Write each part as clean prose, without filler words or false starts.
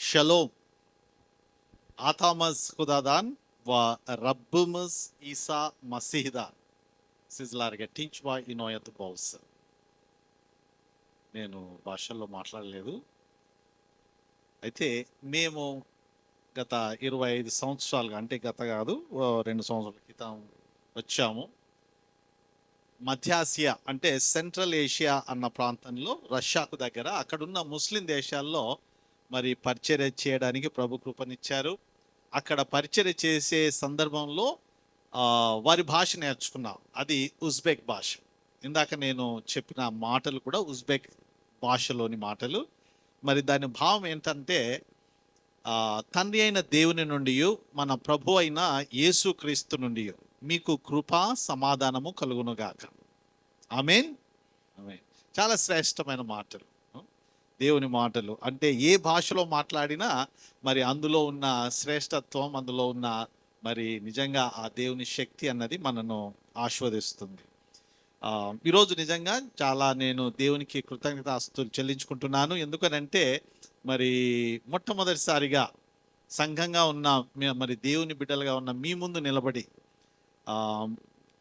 Shalom. Athamas Kudadan va Rabbimiz İsa Masih'da sizlerge టించువా ఇనోయత్ బౌల్స్. నేను భాషల్లో మాట్లాడలేదు. అయితే మేము గత 25 సంవత్సరాలుగా, అంటే గత కాదు 2 సంవత్సరాల క్రితం వచ్చాము. మధ్యాసియా అంటే సెంట్రల్ ఏషియా అన్న ప్రాంతంలో, రష్యాకు దగ్గర, అక్కడున్న ముస్లిం దేశాల్లో మరి పరిచర్య చేయడానికి ప్రభు కృపనిచ్చారు. అక్కడ పరిచర్య చేసే సందర్భంలో వారి భాష నేర్చుకున్నాం. అది ఉజ్బెక్ భాష. ఇందాక నేను చెప్పిన మాటలు కూడా ఉజ్బెక్ భాషలోని మాటలు. మరి దాని భావం ఏంటంటే, తండ్రి అయిన దేవుని నుండి, మన ప్రభు అయిన యేసుక్రీస్తు నుండి మీకు కృప సమాధానము కలుగునుగాక. ఆమేన్. ఆమేన్. చాలా శ్రేష్టమైన మాటలు, దేవుని మాటలు. అంటే ఏ భాషలో మాట్లాడినా మరి అందులో ఉన్న శ్రేష్టత్వం, అందులో ఉన్న మరి నిజంగా ఆ దేవుని శక్తి అన్నది మనను ఆస్వాదిస్తుంది. ఈరోజు నిజంగా చాలా నేను దేవునికి కృతజ్ఞతాస్తుతులు చెల్లించుకుంటున్నాను. ఎందుకనంటే మరి మొట్టమొదటిసారిగా సంఘంగా ఉన్న మరి దేవుని బిడ్డలుగా ఉన్న మీ ముందు నిలబడి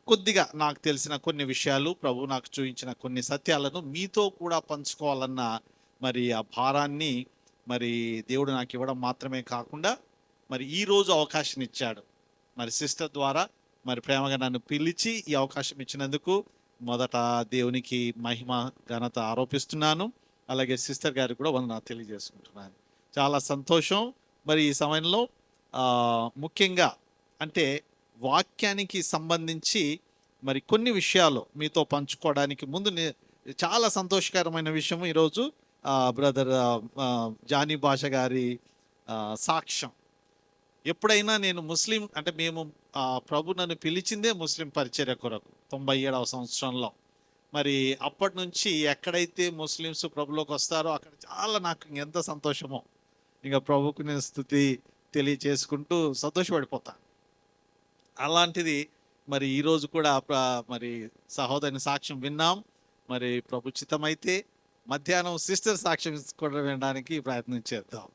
కొద్దిగా నాకు తెలిసిన కొన్ని విషయాలు, ప్రభు నాకు చూపించిన కొన్ని సత్యాలను మీతో కూడా పంచుకోవాలన్న మరి ఆ భారాన్ని మరి దేవుడు నాకు ఇవ్వడం మాత్రమే కాకుండా మరి ఈరోజు అవకాశం ఇచ్చాడు. మరి సిస్టర్ ద్వారా మరి ప్రేమగా నన్ను పిలిచి ఈ అవకాశం ఇచ్చినందుకు మొదట దేవునికి మహిమ ఘనత ఆరోపిస్తున్నాను. అలాగే సిస్టర్ గారికి కూడా వందనాలు తెలియజేసుకుంటున్నాను. చాలా సంతోషం. మరి ఈ సమయంలో ముఖ్యంగా అంటే వాక్యానికి సంబంధించి మరి కొన్ని విషయాలు మీతో పంచుకోవడానికి ముందు చాలా సంతోషకరమైన విషయం ఈరోజు బ్రదర్ జానీ భాష గారి సాక్ష్యం. ఎప్పుడైనా నేను ముస్లిం, అంటే మేము ప్రభు నన్ను పిలిచిందే ముస్లిం పరిచర్య కొరకు 97వ సంవత్సరంలో. మరి అప్పటి నుంచి ఎక్కడైతే ముస్లిమ్స్ ప్రభులోకి వస్తారో అక్కడ చాలా నాకు ఎంత సంతోషమో, ఇంకా ప్రభుకు నేను స్తుతి తెలియచేసుకుంటూ సంతోషపడిపోతాను. అలాంటిది మరి ఈరోజు కూడా మరి సహోదరుని సాక్ష్యం విన్నాం. మరి ప్రభు చిత్తమైతే మధ్యాహ్నం సిస్టర్ సాక్ష్యం కూడా వినడానికి ప్రయత్నం చేద్దాం,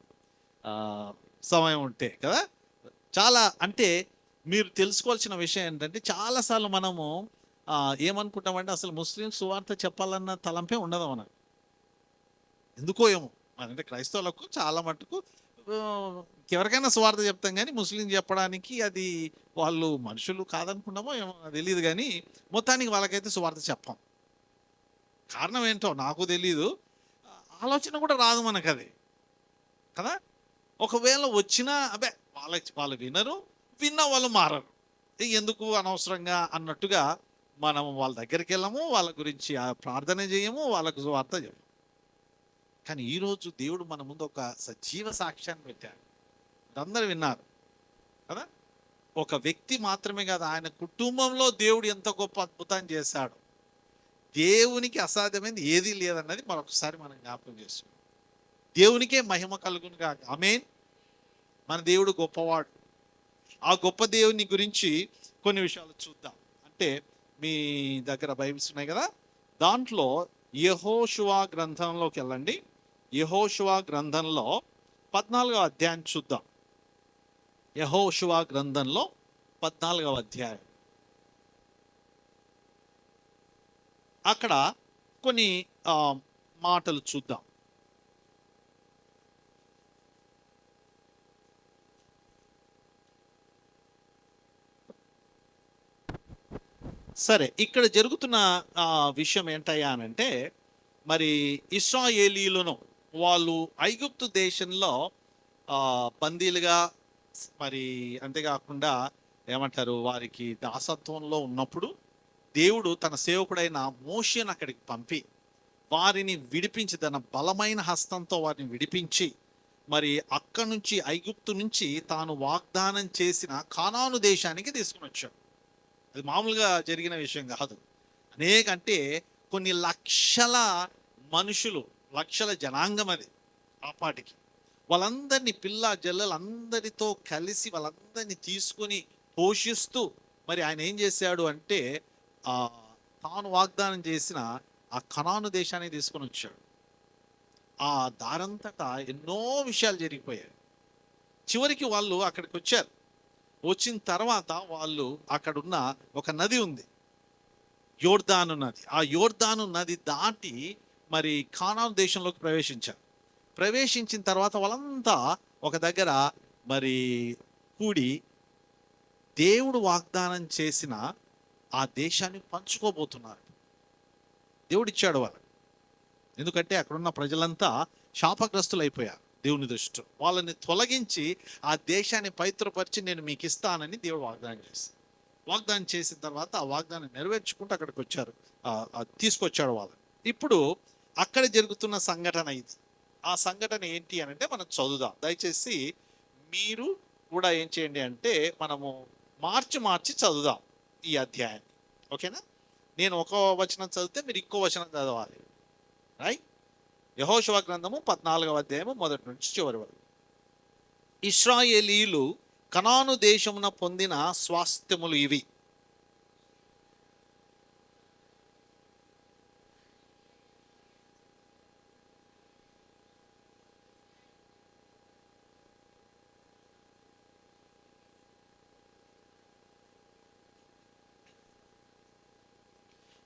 సమయం ఉంటే కదా. చాలా అంటే మీరు తెలుసుకోవాల్సిన విషయం ఏంటంటే, చాలాసార్లు మనము ఏమనుకుంటామంటే అసలు ముస్లిం సువార్త చెప్పాలన్న తలంపే ఉండదు మనకు. ఎందుకో ఏమో, అంటే క్రైస్తవులకు చాలా మటుకు ఎవరికైనా సువార్త చెప్తాం, కానీ ముస్లిం చెప్పడానికి అది వాళ్ళు మనుషులు కాదనుకున్నామో ఏమో తెలియదు, కానీ మొత్తానికి వాళ్ళకైతే సువార్త చెప్పాం. కారణం ఏంటో నాకు తెలీదు, ఆలోచన కూడా రాదు మనకు అది కదా. ఒకవేళ వచ్చినా అబ్బే వాళ్ళు విన్నా వాళ్ళు మారరు, ఎందుకు అనవసరంగా అన్నట్టుగా మనం వాళ్ళ దగ్గరికి వెళ్ళము, వాళ్ళ గురించి ప్రార్థన చేయము, వాళ్ళకు సువార్త చెప్పము. కానీ ఈరోజు దేవుడు మన ముందు ఒక సజీవ సాక్ష్యాన్ని పెట్టాడు. అందరూ విన్నారు కదా. ఒక వ్యక్తి మాత్రమే కాదు, ఆయన కుటుంబంలో దేవుడు ఎంత గొప్ప అద్భుతం చేశాడు. దేవునికి అసాధ్యమైనది ఏదీ లేదన్నది మరొకసారి మనం జ్ఞాపకం చేస్తున్నాం. దేవునికే మహిమ కలుగును కాక. ఆమేన్. మన దేవుడు గొప్పవాడు. ఆ గొప్ప దేవుని గురించి కొన్ని విషయాలు చూద్దాం. అంటే మీ దగ్గర బైబిల్స్ ఉన్నాయి కదా, దాంట్లో యెహోషువ గ్రంథంలోకి వెళ్ళండి. యెహోషువ గ్రంథంలో 14వ అధ్యాయం చూద్దాం. యెహోషువ గ్రంథంలో 14వ అధ్యాయం. అక్కడ కొన్ని మాటలు చూద్దాం. సరే, ఇక్కడ జరుగుతున్న విషయం ఏంటయ్యా అనంటే, మరి ఇశ్రాయేలీయులను వాళ్ళు ఐగుప్తు దేశంలో బందీలుగా, మరి అంతేకాకుండా ఏమంటారు, వారికి దాసత్వంలో ఉన్నప్పుడు దేవుడు తన సేవకుడైన మోషేను అక్కడికి పంపి వారిని విడిపించి, తన బలమైన హస్తంతో వారిని విడిపించి, మరి అక్కడి నుంచి ఐగుప్తు నుంచి తాను వాగ్దానం చేసిన కానాను దేశానికి తీసుకుని వచ్చాడు. అది మామూలుగా జరిగిన విషయం కాదు. అంటే కొన్ని లక్షల మనుషులు, లక్షల జనాంగం అది ఆ పాటికి. వాళ్ళందరినీ, పిల్ల జల్లలందరితో కలిసి వాళ్ళందరినీ తీసుకుని పోషిస్తూ మరి ఆయన ఏం చేశాడు అంటే తాను వాగ్దానం చేసిన ఆ కనాను దేశాన్ని తీసుకొని వచ్చాడు. ఆ దారంతటా ఎన్నో విషయాలు జరిగిపోయాయి. చివరికి వాళ్ళు అక్కడికి వచ్చారు. వచ్చిన తర్వాత వాళ్ళు అక్కడున్న ఒక నది ఉంది, యోర్దాను నది. ఆ యోర్దాను నది దాటి మరి కానాను దేశంలోకి ప్రవేశించారు. ప్రవేశించిన తర్వాత వాళ్ళంతా ఒక దగ్గర మరి కూడి దేవుడు వాగ్దానం చేసిన ఆ దేశాన్ని పంచుకోబోతున్నారు. దేవుడు ఇచ్చాడు వాళ్ళకి. ఎందుకంటే అక్కడున్న ప్రజలంతా శాపగ్రస్తులు అయిపోయారు దేవుని దృష్టిలో. వాళ్ళని తొలగించి ఆ దేశాన్ని పవిత్రపరిచి నేను మీకు ఇస్తానని దేవుడు వాగ్దానం చేశారు. వాగ్దానం చేసిన తర్వాత ఆ వాగ్దానం నెరవేర్చుకుంటూ అక్కడికి వచ్చారు, తీసుకొచ్చాడు వాళ్ళని. ఇప్పుడు అక్కడ జరుగుతున్న సంఘటన ఇది. ఆ సంఘటన ఏంటి అని అంటే మనం చదువుదాం దయచేసి. మీరు కూడా ఏం చేయండి అంటే మనము మార్చి చదువుదాం ఈ అధ్యాయాన్ని, ఓకేనా? నేను ఒక వచనం చదివితే మీరు ఇంకో వచనం చదవాలి, రైట్? యెహోషువ గ్రంథము 14వ అధ్యాయము మొదటి నుంచి చివరి వరకు. ఇశ్రాయేలీయులు కనాను దేశమున పొందిన స్వాస్థ్యములు ఇవి.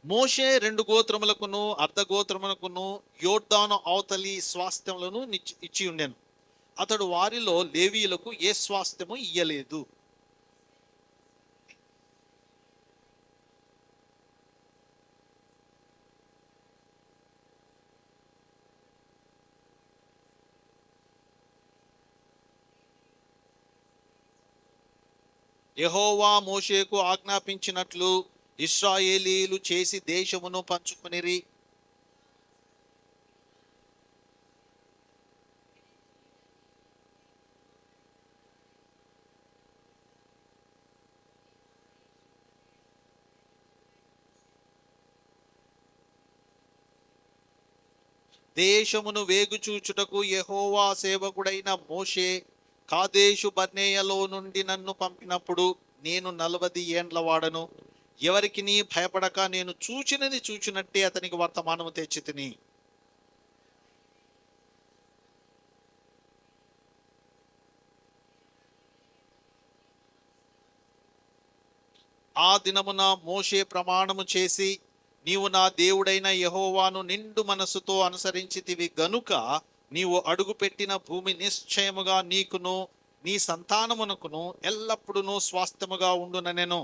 మోషే 2 గోత్రములకును అర్ధ గోత్రములకును యోర్దాను అవతలి స్వాస్థ్యములను ఇచ్చి ఉండెను. అతడు వారిలో లేవీయులకు ఏ స్వాస్థ్యము ఇయ్యలేదు. యెహోవా మోషేకు ఆజ్ఞాపించినట్లు ఇశ్రాయేలీయులు చేసి దేశమును పంచుకొనిరి. దేశమును వేగుచూచుటకు యెహోవా సేవకుడైన మోషే కాదేషు బర్నేయలో నుండి నన్ను పంపినప్పుడు నేను 40 ఏండ్ల వాడను. ఎవరికి నీ భయపడక నేను చూచినది చూచినట్టే అతనికి వర్తమానము తెచ్చితిని. ఆ దినమున మోషే ప్రమాణము చేసి, నీవు నా దేవుడైన యెహోవాను నిండు మనసుతో అనుసరించితివి గనుక నీవు అడుగుపెట్టిన భూమి నిశ్చయముగా నీకును నీ సంతానమునకును ఎల్లప్పుడూ స్వాస్థ్యముగా ఉండుననెను.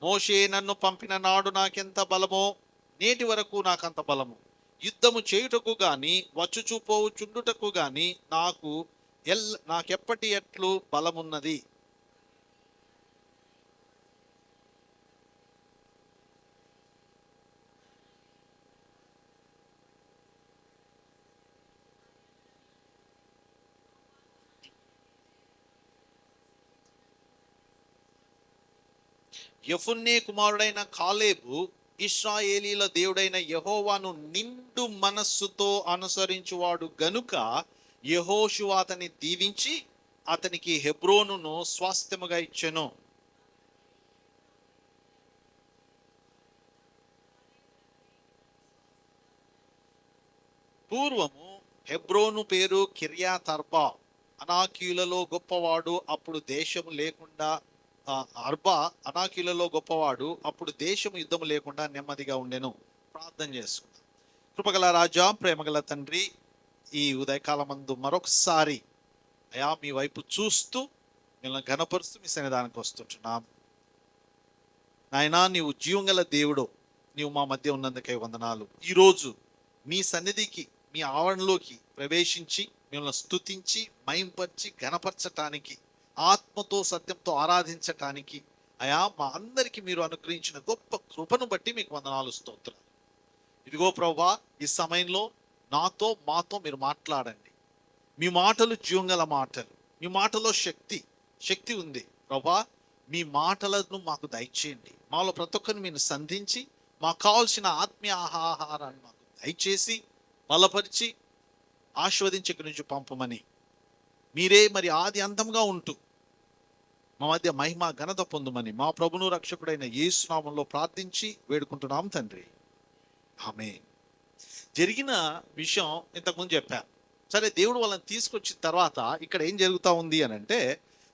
మోషే నన్ను పంపిన నాడు నాకెంత బలమో నేటి వరకు నాకంత బలము. యుద్ధము చేయుటకు గాని వచ్చుచూపోవుచుండుటకు గాని నాకెప్పటి ఎట్లు బలమున్నది. యెఫున్నె కుమారుడైన కాలేబు ఇశ్రాయేలీల దేవుడైన యెహోవాను నిండు మనస్సుతో అనుసరించువాడు గనుక యెహోషువ అతన్ని దీవించి అతనికి హెబ్రోనును స్వాస్థ్యముగా ఇచ్చెను. పూర్వము హెబ్రోను పేరు కిర్యాతర్బా. అనాకీయులలో గొప్పవాడు అప్పుడు దేశము లేకుండా అనాకీయులలో గొప్పవాడు అప్పుడు దేశము యుద్ధము లేకుండా నెమ్మదిగా ఉండెను. ప్రార్థన చేసుకుందాం. కృపగల రాజా, ప్రేమగల తండ్రి, ఈ ఉదయకాలమందు మరొకసారి అయా మీ వైపు చూస్తూ మిమ్మల్ని ఘనపరుస్తూ మీ సన్నిధానానికి వస్తుంటున్నాం. నాయనా, నీవు జీవంగల దేవుడు, నీవు మా మధ్య ఉన్నందుకై వందనాలు. ఈరోజు మీ సన్నిధికి మీ ఆవరణలోకి ప్రవేశించి మిమ్మల్ని స్తుతించి మహింపరిచి ఘనపరచటానికి, ఆత్మతో సత్యంతో ఆరాధించటానికి అయా మా అందరికీ మీరు అనుగ్రహించిన గొప్ప కృపను బట్టి మీకు వందనాలు, స్తోత్రాలు. ఇదిగో ప్రభువా, ఈ సమయంలో నాతో మాతో మీరు మాట్లాడండి. మీ మాటలు జీవంగల మాటలు, మీ మాటలో శక్తి ఉంది ప్రభువా. మీ మాటలను మాకు దయచేయండి. మాలో ప్రతి ఒక్కరిని మీరు సంధించి మాకు కావాల్సిన ఆత్మీయ ఆహారాన్ని మాకు దయచేసి బలపరిచి ఆస్వాదించి ఇక్కడి నుంచి పంపమని మీరే మరి ఆది అంతంగా ఉంటూ మా మధ్య మహిమ ఘనత పొందుమని మా ప్రభును రక్షకుడైన యేసు నామములో ప్రార్థించి వేడుకుంటున్నాం తండ్రి. ఆమేన్. జరిగిన విషయం ఇంతకుముందు చెప్పాను. సరే, దేవుడు వాళ్ళని తీసుకొచ్చిన తర్వాత ఇక్కడ ఏం జరుగుతూ ఉంది అని అంటే,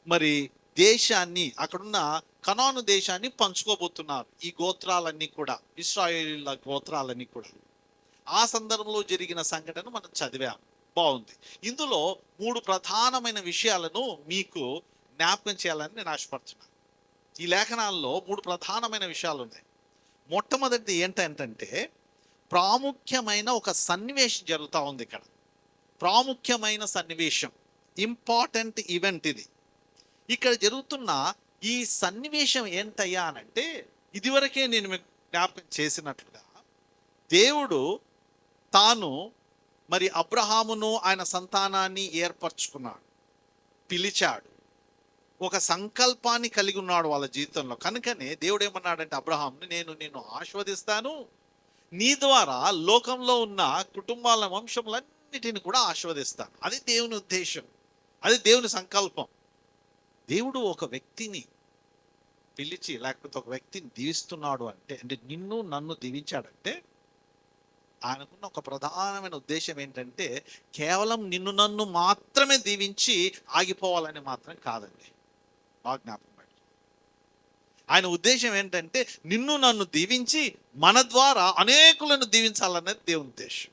మరి దేశాన్ని, అక్కడున్న కనాను దేశాన్ని పంచుకోబోతున్నారు ఈ గోత్రాలన్నీ కూడా, ఇశ్రాయేలీయుల గోత్రాలన్నీ కూడా. ఆ సందర్భంలో జరిగిన సంఘటన మనం చదివాం. బాగుంది. ఇందులో 3 ప్రధానమైన విషయాలను మీకు జ్ఞాపకం చేయాలని నేను ఆశపడుతున్నాను. ఈ లేఖనాల్లో 3 ప్రధానమైన విషయాలు ఉన్నాయి. మొట్టమొదటిది ఏంటంటే, ప్రాముఖ్యమైన ఒక సన్నివేశం జరుగుతూ ఉంది ఇక్కడ. ప్రాముఖ్యమైన సన్నివేశం, ఇంపార్టెంట్ ఈవెంట్ ఇది. ఇక్కడ జరుగుతున్న ఈ సన్నివేశం ఏంటయ్యా అనంటే, ఇదివరకే నేను మీకు జ్ఞాపకం చేసినట్లుగా దేవుడు తాను మరి అబ్రహామును ఆయన సంతానాన్ని ఏర్పరచుకున్నాడు, పిలిచాడు, ఒక సంకల్పాన్ని కలిగి ఉన్నాడు వాళ్ళ జీవితంలో. కనుకనే దేవుడు ఏమన్నాడంటే అబ్రహాముని, నేను నిన్ను ఆశీర్వదిస్తాను, నీ ద్వారా లోకంలో ఉన్న కుటుంబాల వంశములన్నిటిని కూడా ఆశీర్వదిస్తాను. అది దేవుని ఉద్దేశం, అది దేవుని సంకల్పం. దేవుడు ఒక వ్యక్తిని పిలిచి, లేకపోతే ఒక వ్యక్తిని దీవిస్తున్నాడు అంటే నిన్ను నన్ను దీవించాడంటే ఆయనకున్న ఒక ప్రధానమైన ఉద్దేశం ఏంటంటే, కేవలం నిన్ను నన్ను మాత్రమే దీవించి ఆగిపోవాలని మాత్రం కాదండి. బాగా జ్ఞాపకం పెట్టుకో. ఆయన ఉద్దేశం ఏంటంటే, నిన్ను నన్ను దీవించి మన ద్వారా అనేకులను దీవించాలనేది దేవుని ఉద్దేశం.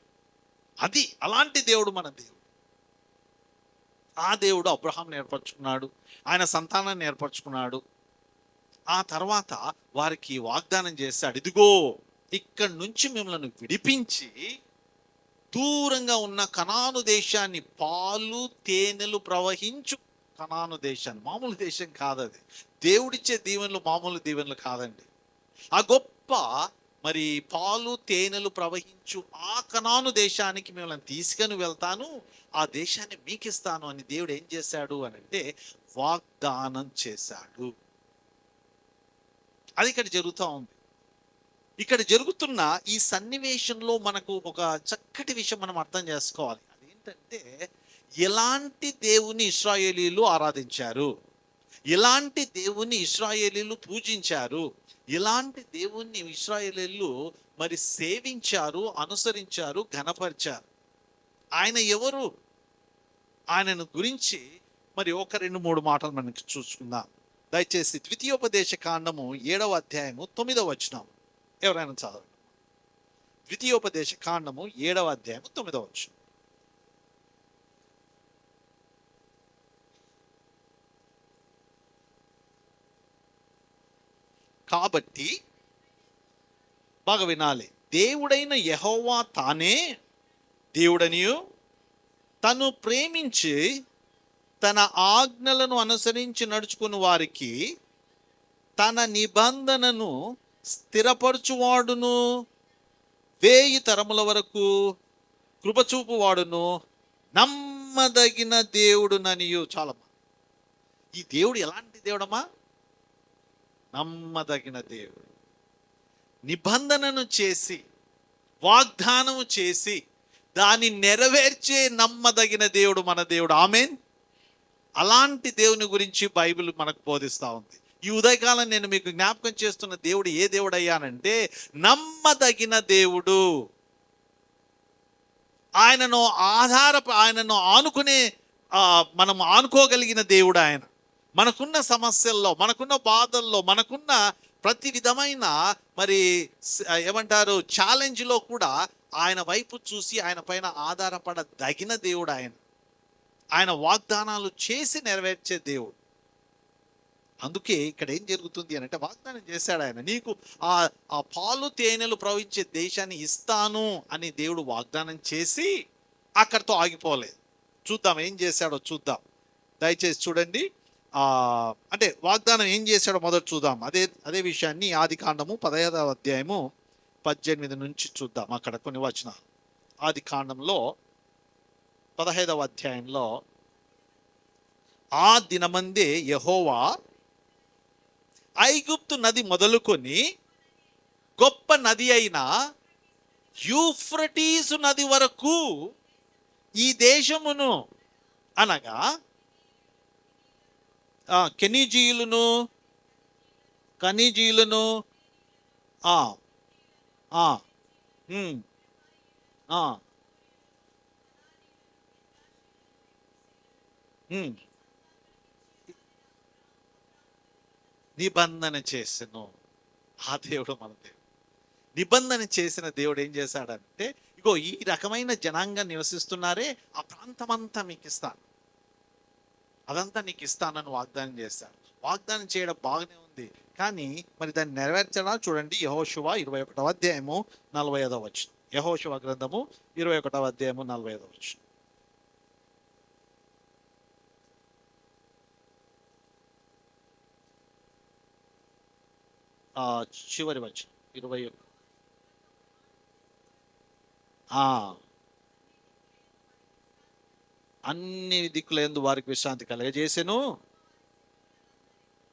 అది అలాంటి దేవుడు మన దేవుడు. ఆ దేవుడు అబ్రహాంని ఏర్పరచుకున్నాడు, ఆయన సంతానాన్ని ఏర్పరచుకున్నాడు. ఆ తర్వాత వారికి వాగ్దానం చేశాడు, ఇదిగో ఇక్కడి నుంచి మిమ్మల్ని విడిపించి దూరంగా ఉన్న కనాను దేశాన్ని, పాలు తేనెలు ప్రవహించు కనాను దేశాన్ని, మామూలు దేశం కాదది, దేవుడిచ్చే దీవెనలు మామూలు దీవెనలు కాదండి. ఆ గొప్ప మరి పాలు తేనెలు ప్రవహించు ఆ కనాను దేశానికి మిమ్మల్ని తీసుకొని వెళ్తాను, ఆ దేశాన్ని మీకు ఇస్తాను అని దేవుడు ఏం చేశాడు అని అంటే వాగ్దానం చేశాడు. అది ఇక్కడ జరుగుతూ ఉంది. ఇక్కడ జరుగుతున్న ఈ సన్నివేశంలో మనకు ఒక చక్కటి విషయం మనం అర్థం చేసుకోవాలి. అదేంటంటే, ఎలాంటి దేవుని ఇశ్రాయేలీయులు ఆరాధించారు, ఎలాంటి దేవుని ఇశ్రాయేలీయులు పూజించారు, ఎలాంటి దేవుణ్ణి ఇశ్రాయేలీయులు మరి సేవించారు, అనుసరించారు, ఘనపరిచారు. ఆయన ఎవరు, ఆయనను గురించి మరి ఒక 2-3 మాటలు మనకి చూసుకుందాం. దయచేసి ద్వితీయోపదేశ కాండము 7వ అధ్యాయము 9వ వచనం ఎవరైనా చదవండి. ద్వితీయోపదేశ కాండము 7వ అధ్యాయము 9వ వచనం. కాబట్టి బాగా వినాలి, దేవుడైన యెహోవా తానే దేవుడనియు, తను ప్రేమించి తన ఆజ్ఞలను అనుసరించి నడుచుకుని వారికి తన నిబంధనను స్థిరపరచువాడును, 1000 తరముల వరకు కృపచూపువాడును, నమ్మదగిన దేవుడుననియు. చాలా, ఈ దేవుడు ఎలాంటి దేవుడమ్మా? నమ్మదగిన దేవుడు. నిబంధనను చేసి, వాగ్దానము చేసి దాన్ని నెరవేర్చే నమ్మదగిన దేవుడు మన దేవుడు. ఆమేన్. అలాంటి దేవుని గురించి బైబిల్ మనకు బోధిస్తూ ఉంది. ఈ ఉదయకాలం నేను మీకు జ్ఞాపకం చేస్తున్న దేవుడు ఏ దేవుడు అయ్యానంటే నమ్మదగిన దేవుడు. ఆయనను ఆయనను ఆనుకునే మనం ఆనుకోగలిగిన దేవుడు ఆయన. మనకున్న సమస్యల్లో, మనకున్న బాధల్లో, మనకున్న ప్రతి విధమైన మరి ఏమంటారు ఛాలెంజ్లో కూడా ఆయన వైపు చూసి ఆయన పైన ఆధారపడదగిన దేవుడు ఆయన. ఆయన వాగ్దానాలు చేసి నెరవేర్చే దేవుడు. అందుకే ఇక్కడ ఏం జరుగుతుంది అని అంటే, వాగ్దానం చేశాడు ఆయన, నీకు ఆ పాలు తేనెలు ప్రవహించే దేశాన్ని ఇస్తాను అని దేవుడు వాగ్దానం చేసి అక్కడితో ఆగిపోలేదు. చూద్దాం ఏం చేశాడో చూద్దాం. దయచేసి చూడండి. అంటే వాగ్దానం ఏం చేశాడో మొదట చూద్దాం. అదే విషయాన్ని ఆది కాండము 15వ అధ్యాయము 18 నుంచి చూద్దాం. అక్కడ కొన్ని వచనాలు. ఆది కాండంలో 15వ అధ్యాయంలో, ఆ దినమందే యెహోవా ఐగుప్తు నది మొదలుకొని గొప్ప నది అయిన యూఫ్రటీసు నది వరకు ఈ దేశమును అనగా కెనీజీయులను, కనీజీయులను, ఆ, ఆ, ఉమ్, ఆ, ఉమ్, నిబంధన చేసెను. ఆ దేవుడు మన దేవుడు. నిబంధన చేసిన దేవుడు ఏం చేశాడంటే, ఇగో ఈ రకమైన జనాంగం నివసిస్తున్నారే, ఆ ప్రాంతమంతా మీకు ఇస్తాను, అదంతా నీకు ఇస్తానని వాగ్దానం చేశాడు. వాగ్దానం చేయడం బాగానే ఉంది, కానీ మరి దాన్ని నెరవేర్చడా చూడండి. యెహోషువ 21వ అధ్యాయము 45వ వచనం. యెహోషువ గ్రంథము 21వ అధ్యాయము 45వ వచనం. ఆ చివరి వచనం 21. అన్ని దిక్కులందు వారికి విశ్రాంతి కలగజేసెను.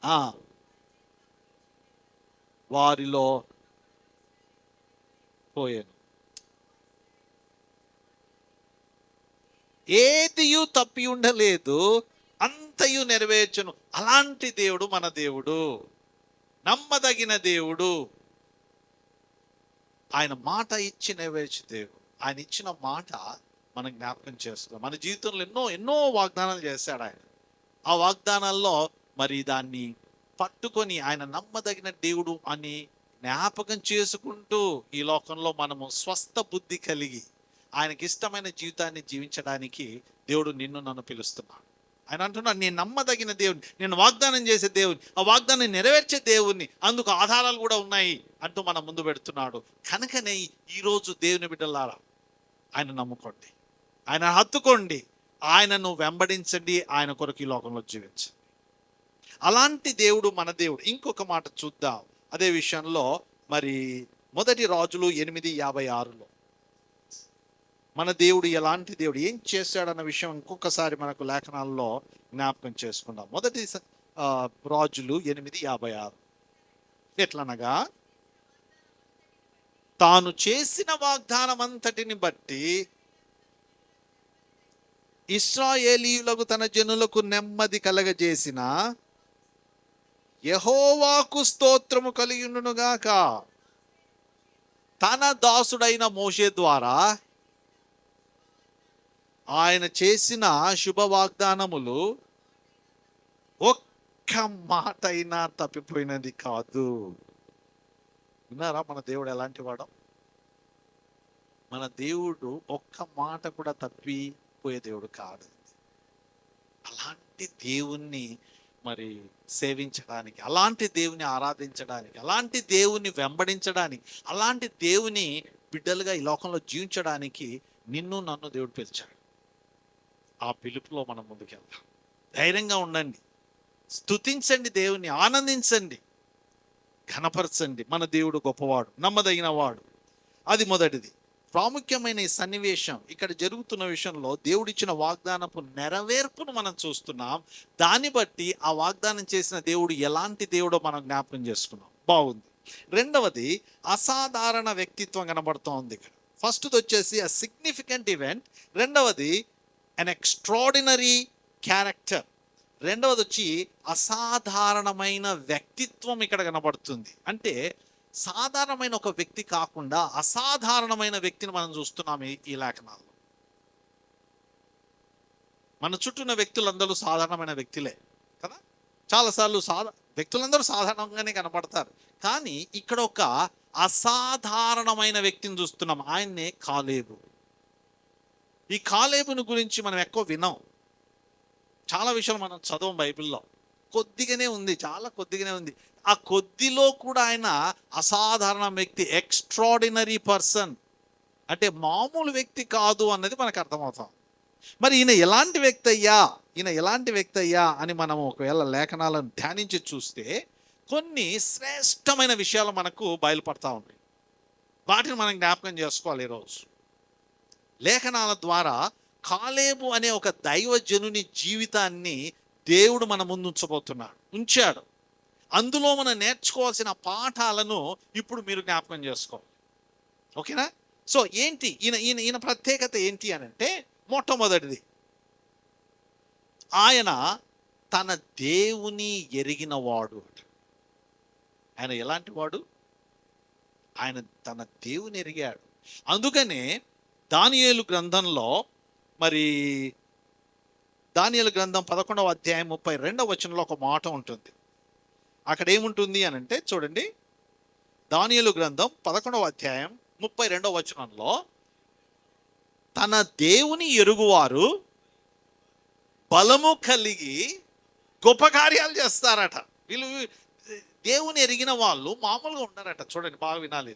ఆ వారిలో పోయాను. ఏదియు తప్పి ఉండలేదు, అంతయు నెరవేర్చును. అలాంటి దేవుడు మన దేవుడు, నమ్మదగిన దేవుడు. ఆయన మాట ఇచ్చి నెరవేర్చే దేవుడు. ఆయన ఇచ్చిన మాట మనం జ్ఞాపకం చేసుకున్నాం. మన జీవితంలో ఎన్నో ఎన్నో వాగ్దానాలు చేశాడు ఆయన. ఆ వాగ్దానాల్లో మరి దాన్ని పట్టుకొని ఆయన నమ్మదగిన దేవుడు అని జ్ఞాపకం చేసుకుంటూ ఈ లోకంలో మనము స్వస్థ బుద్ధి కలిగి ఆయనకి ఇష్టమైన జీవితాన్ని జీవించడానికి దేవుడు నిన్ను నన్ను పిలుస్తున్నాడు. ఆయన అంటున్నాడు, నేను నమ్మదగిన దేవుని, నేను వాగ్దానం చేసే దేవుని, ఆ వాగ్దానం నెరవేర్చే దేవుని, అందుకు ఆధారాలు కూడా ఉన్నాయి అంటూ మన ముందు పెడుతున్నాడు. కనుకనే ఈరోజు దేవుని బిడ్డలారా, ఆయన నమ్ముకోండి, ఆయన హత్తుకోండి, ఆయనను వెంబడించండి, ఆయన కొరకు ఈ లోకంలో జీవించండి. అలాంటి దేవుడు మన దేవుడు. ఇంకొక మాట చూద్దాం అదే విషయంలో. మరి 1 రాజులు 8:56లో మన దేవుడు ఎలాంటి దేవుడు, ఏం చేశాడన్న విషయం ఇంకొకసారి మనకు లేఖనాల్లో జ్ఞాపకం చేసుకుందాం. 1 రాజులు 8:56. ఎట్లనగా, తాను చేసిన వాగ్దానం అంతటిని బట్టి ఇశ్రాయేలీయులకు తన జనులకు నెమ్మది కలగజేసిన యెహోవాకు స్తోత్రము కలిగియుండునుగాక. తన దాసుడైన మోషే ద్వారా ఆయన చేసిన శుభ వాగ్దానములు ఒక్క మాట అయినా తప్పిపోయినది కాదు. విన్నారా మన దేవుడు ఎలాంటి వాడో? మన దేవుడు ఒక్క మాట కూడా తప్పిపోయే దేవుడు కాదు. అలాంటి దేవుణ్ణి మరి సేవించడానికి, అలాంటి దేవుని ఆరాధించడానికి, అలాంటి దేవుని వెంబడించడానికి, అలాంటి దేవుని బిడ్డలుగా ఈ లోకంలో జీవించడానికి నిన్ను నన్ను దేవుడు పిలిచాడు. ఆ పిలుపులో మనం ముందుకెళ్దాం. ధైర్యంగా ఉండండి, స్తుతించండి, దేవుని ఆనందించండి, ఘనపరచండి. మన దేవుడు గొప్పవాడు, నమ్మదగిన వాడు. అది మొదటిది. ప్రాముఖ్యమైన ఈ సన్నివేశం ఇక్కడ జరుగుతున్న విషయంలో దేవుడిచ్చిన వాగ్దానపు నెరవేర్పును మనం చూస్తున్నాం. దాన్ని బట్టి ఆ వాగ్దానం చేసిన దేవుడు ఎలాంటి దేవుడో మనం జ్ఞాపకం చేసుకున్నాం. బాగుంది. రెండవది, అసాధారణ వ్యక్తిత్వం కనబడుతోంది ఇక్కడ. ఫస్ట్ది వచ్చేసి అ సిగ్నిఫికెంట్ ఈవెంట్, రెండవది అన్ ఎక్స్ట్రాడినరీ క్యారెక్టర్. రెండవది వచ్చి అసాధారణమైన వ్యక్తిత్వం ఇక్కడ కనబడుతుంది. అంటే సాధారణమైన ఒక వ్యక్తి కాకుండా అసాధారణమైన వ్యక్తిని మనం చూస్తున్నాం ఈ లేఖనాల్లో. మన చుట్టూ ఉన్న వ్యక్తులందరూ సాధారణమైన వ్యక్తులే కదా. చాలాసార్లు వ్యక్తులందరూ సాధారణంగానే కనపడతారు, కానీ ఇక్కడ ఒక అసాధారణమైన వ్యక్తిని చూస్తున్నాం. ఆయన్నే కాలేబు. ఈ కాలేబుని గురించి మనం ఎక్కువ వినాం. చాలా విషయాలు మనం చదవం బైబిల్లో, కొద్దిగానే ఉంది, చాలా కొద్దిగానే ఉంది. ఆ కొద్దిలో కూడా ఆయన అసాధారణ వ్యక్తి, ఎక్స్ట్రాడినరీ పర్సన్, అంటే మామూలు వ్యక్తి కాదు అన్నది మనకు అర్థమవుతాం. మరి ఈయన ఎలాంటి వ్యక్తి అయ్యా అని మనం ఒకవేళ లేఖనాలను ధ్యానించి చూస్తే కొన్ని శ్రేష్టమైన విషయాలు మనకు బయలుపడతా ఉంటాయి. వాటిని మనం జ్ఞాపకం చేసుకోవాలి ఈరోజు. లేఖనాల ద్వారా కాలేబు అనే ఒక దైవజనుని జీవితాన్ని దేవుడు మన ముందు ఉంచాడు. అందులో మనం నేర్చుకోవాల్సిన పాఠాలను ఇప్పుడు మీరు జ్ఞాపకం చేసుకోవాలి. ఓకేనా? సో ఏంటి ఈయన ప్రత్యేకత ఏంటి అని అంటే, మొట్టమొదటిది, ఆయన తన దేవుని ఎరిగిన వాడు. ఆయన ఎలాంటి వాడు? ఆయన తన దేవుని ఎరిగాడు. అందుకనే దానియేలు గ్రంథంలో, మరి దానియేలు గ్రంథం 11వ అధ్యాయం 32వ వచనంలో ఒక మాట ఉంటుంది. అక్కడ ఏముంటుంది అని అంటే చూడండి, దానియేలు గ్రంథం 11వ అధ్యాయం 32వ వచనంలో, తన దేవుని ఎరుగువారు బలము కలిగి గొప్ప కార్యాలు చేస్తారట. వీళ్ళు దేవుని ఎరిగిన వాళ్ళు మామూలుగా ఉన్నారట. చూడండి, బాగా వినాలి.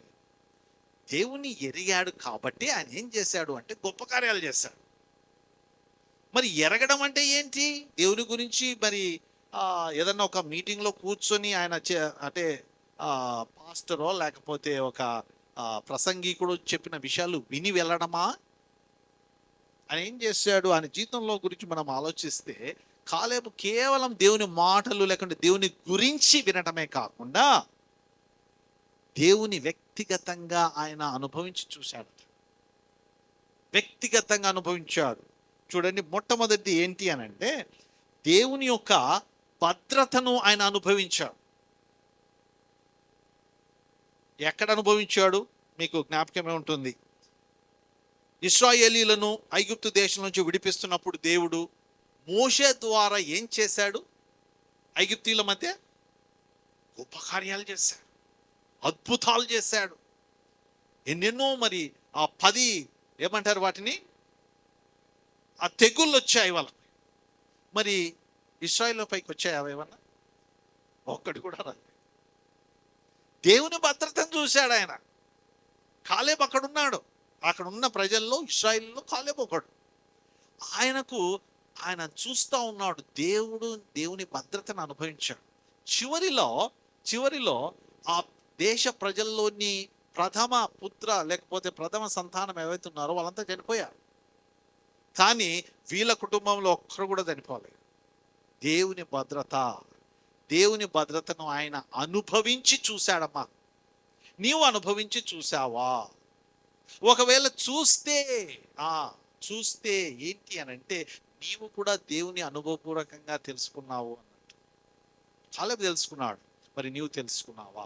దేవుని ఎరిగాడు కాబట్టి ఆయన ఏం చేశాడు అంటే గొప్ప కార్యాలు చేశాడు. మరి ఎరగడం అంటే ఏంటి? దేవుని గురించి మరి ఏదన్నా ఒక మీటింగ్లో కూర్చొని ఆయన అంటే పాస్టరో లేకపోతే ఒక ప్రసంగికుడు చెప్పిన విషయాలు విని వెళ్ళడమా? ఆయన ఏం చేశాడు? ఆయన జీవితంలో గురించి మనం ఆలోచిస్తే, కాలేబు కేవలం దేవుని మాటలు లేకుంటే దేవుని గురించి వినటమే కాకుండా దేవుని వ్యక్తిగతంగా ఆయన అనుభవించి చూశాడు. వ్యక్తిగతంగా అనుభవించాడు. చూడండి, మొట్టమొదటి ఏంటి అని అంటే దేవుని యొక్క భద్రతను ఆయన అనుభవించాడు. ఎక్కడ అనుభవించాడు? మీకు జ్ఞాపకమే ఉంటుంది. ఇశ్రాయేలీలను ఐగుప్తు దేశం నుంచి విడిపిస్తున్నప్పుడు దేవుడు మోషే ద్వారా ఏం చేశాడు? ఐగుప్తీయుల మధ్య గొప్ప కార్యాలు చేశాడు, అద్భుతాలు చేశాడు. ఎన్నెన్నో మరి ఆ 10 ఏమంటారు వాటిని, ఆ తెగుళ్ళు వచ్చాయి వాళ్ళకి. మరి ఇశ్రాయేలు పైకి వచ్చాయి అవేమన్నా? ఒక్కటి కూడా రాదు. దేవుని భద్రతను చూశాడు ఆయన. కాలేబు అక్కడున్నాడు. అక్కడ ఉన్న ప్రజల్లో ఇశ్రాయేలులో కాలేబు ఒకడు. ఆయన చూస్తూ ఉన్నాడు. దేవుని భద్రతను అనుభవించాడు. చివరిలో ఆ దేశ ప్రజల్లోని ప్రథమ పుత్ర లేకపోతే ప్రథమ సంతానం ఏవైతే ఉన్నారో వాళ్ళంతా చనిపోయారు. కానీ వీళ్ళ కుటుంబంలో ఒక్కరు కూడా చనిపోలేదు. దేవుని భద్రతను ఆయన అనుభవించి చూశాడమ్మా. నీవు అనుభవించి చూసావా? ఒకవేళ చూస్తే ఏంటి అని అంటే నీవు కూడా దేవుని అనుభవపూర్వకంగా తెలుసుకున్నావు అన్నట్టు. కాలేబు తెలుసుకున్నాడు. మరి నీవు తెలుసుకున్నావా?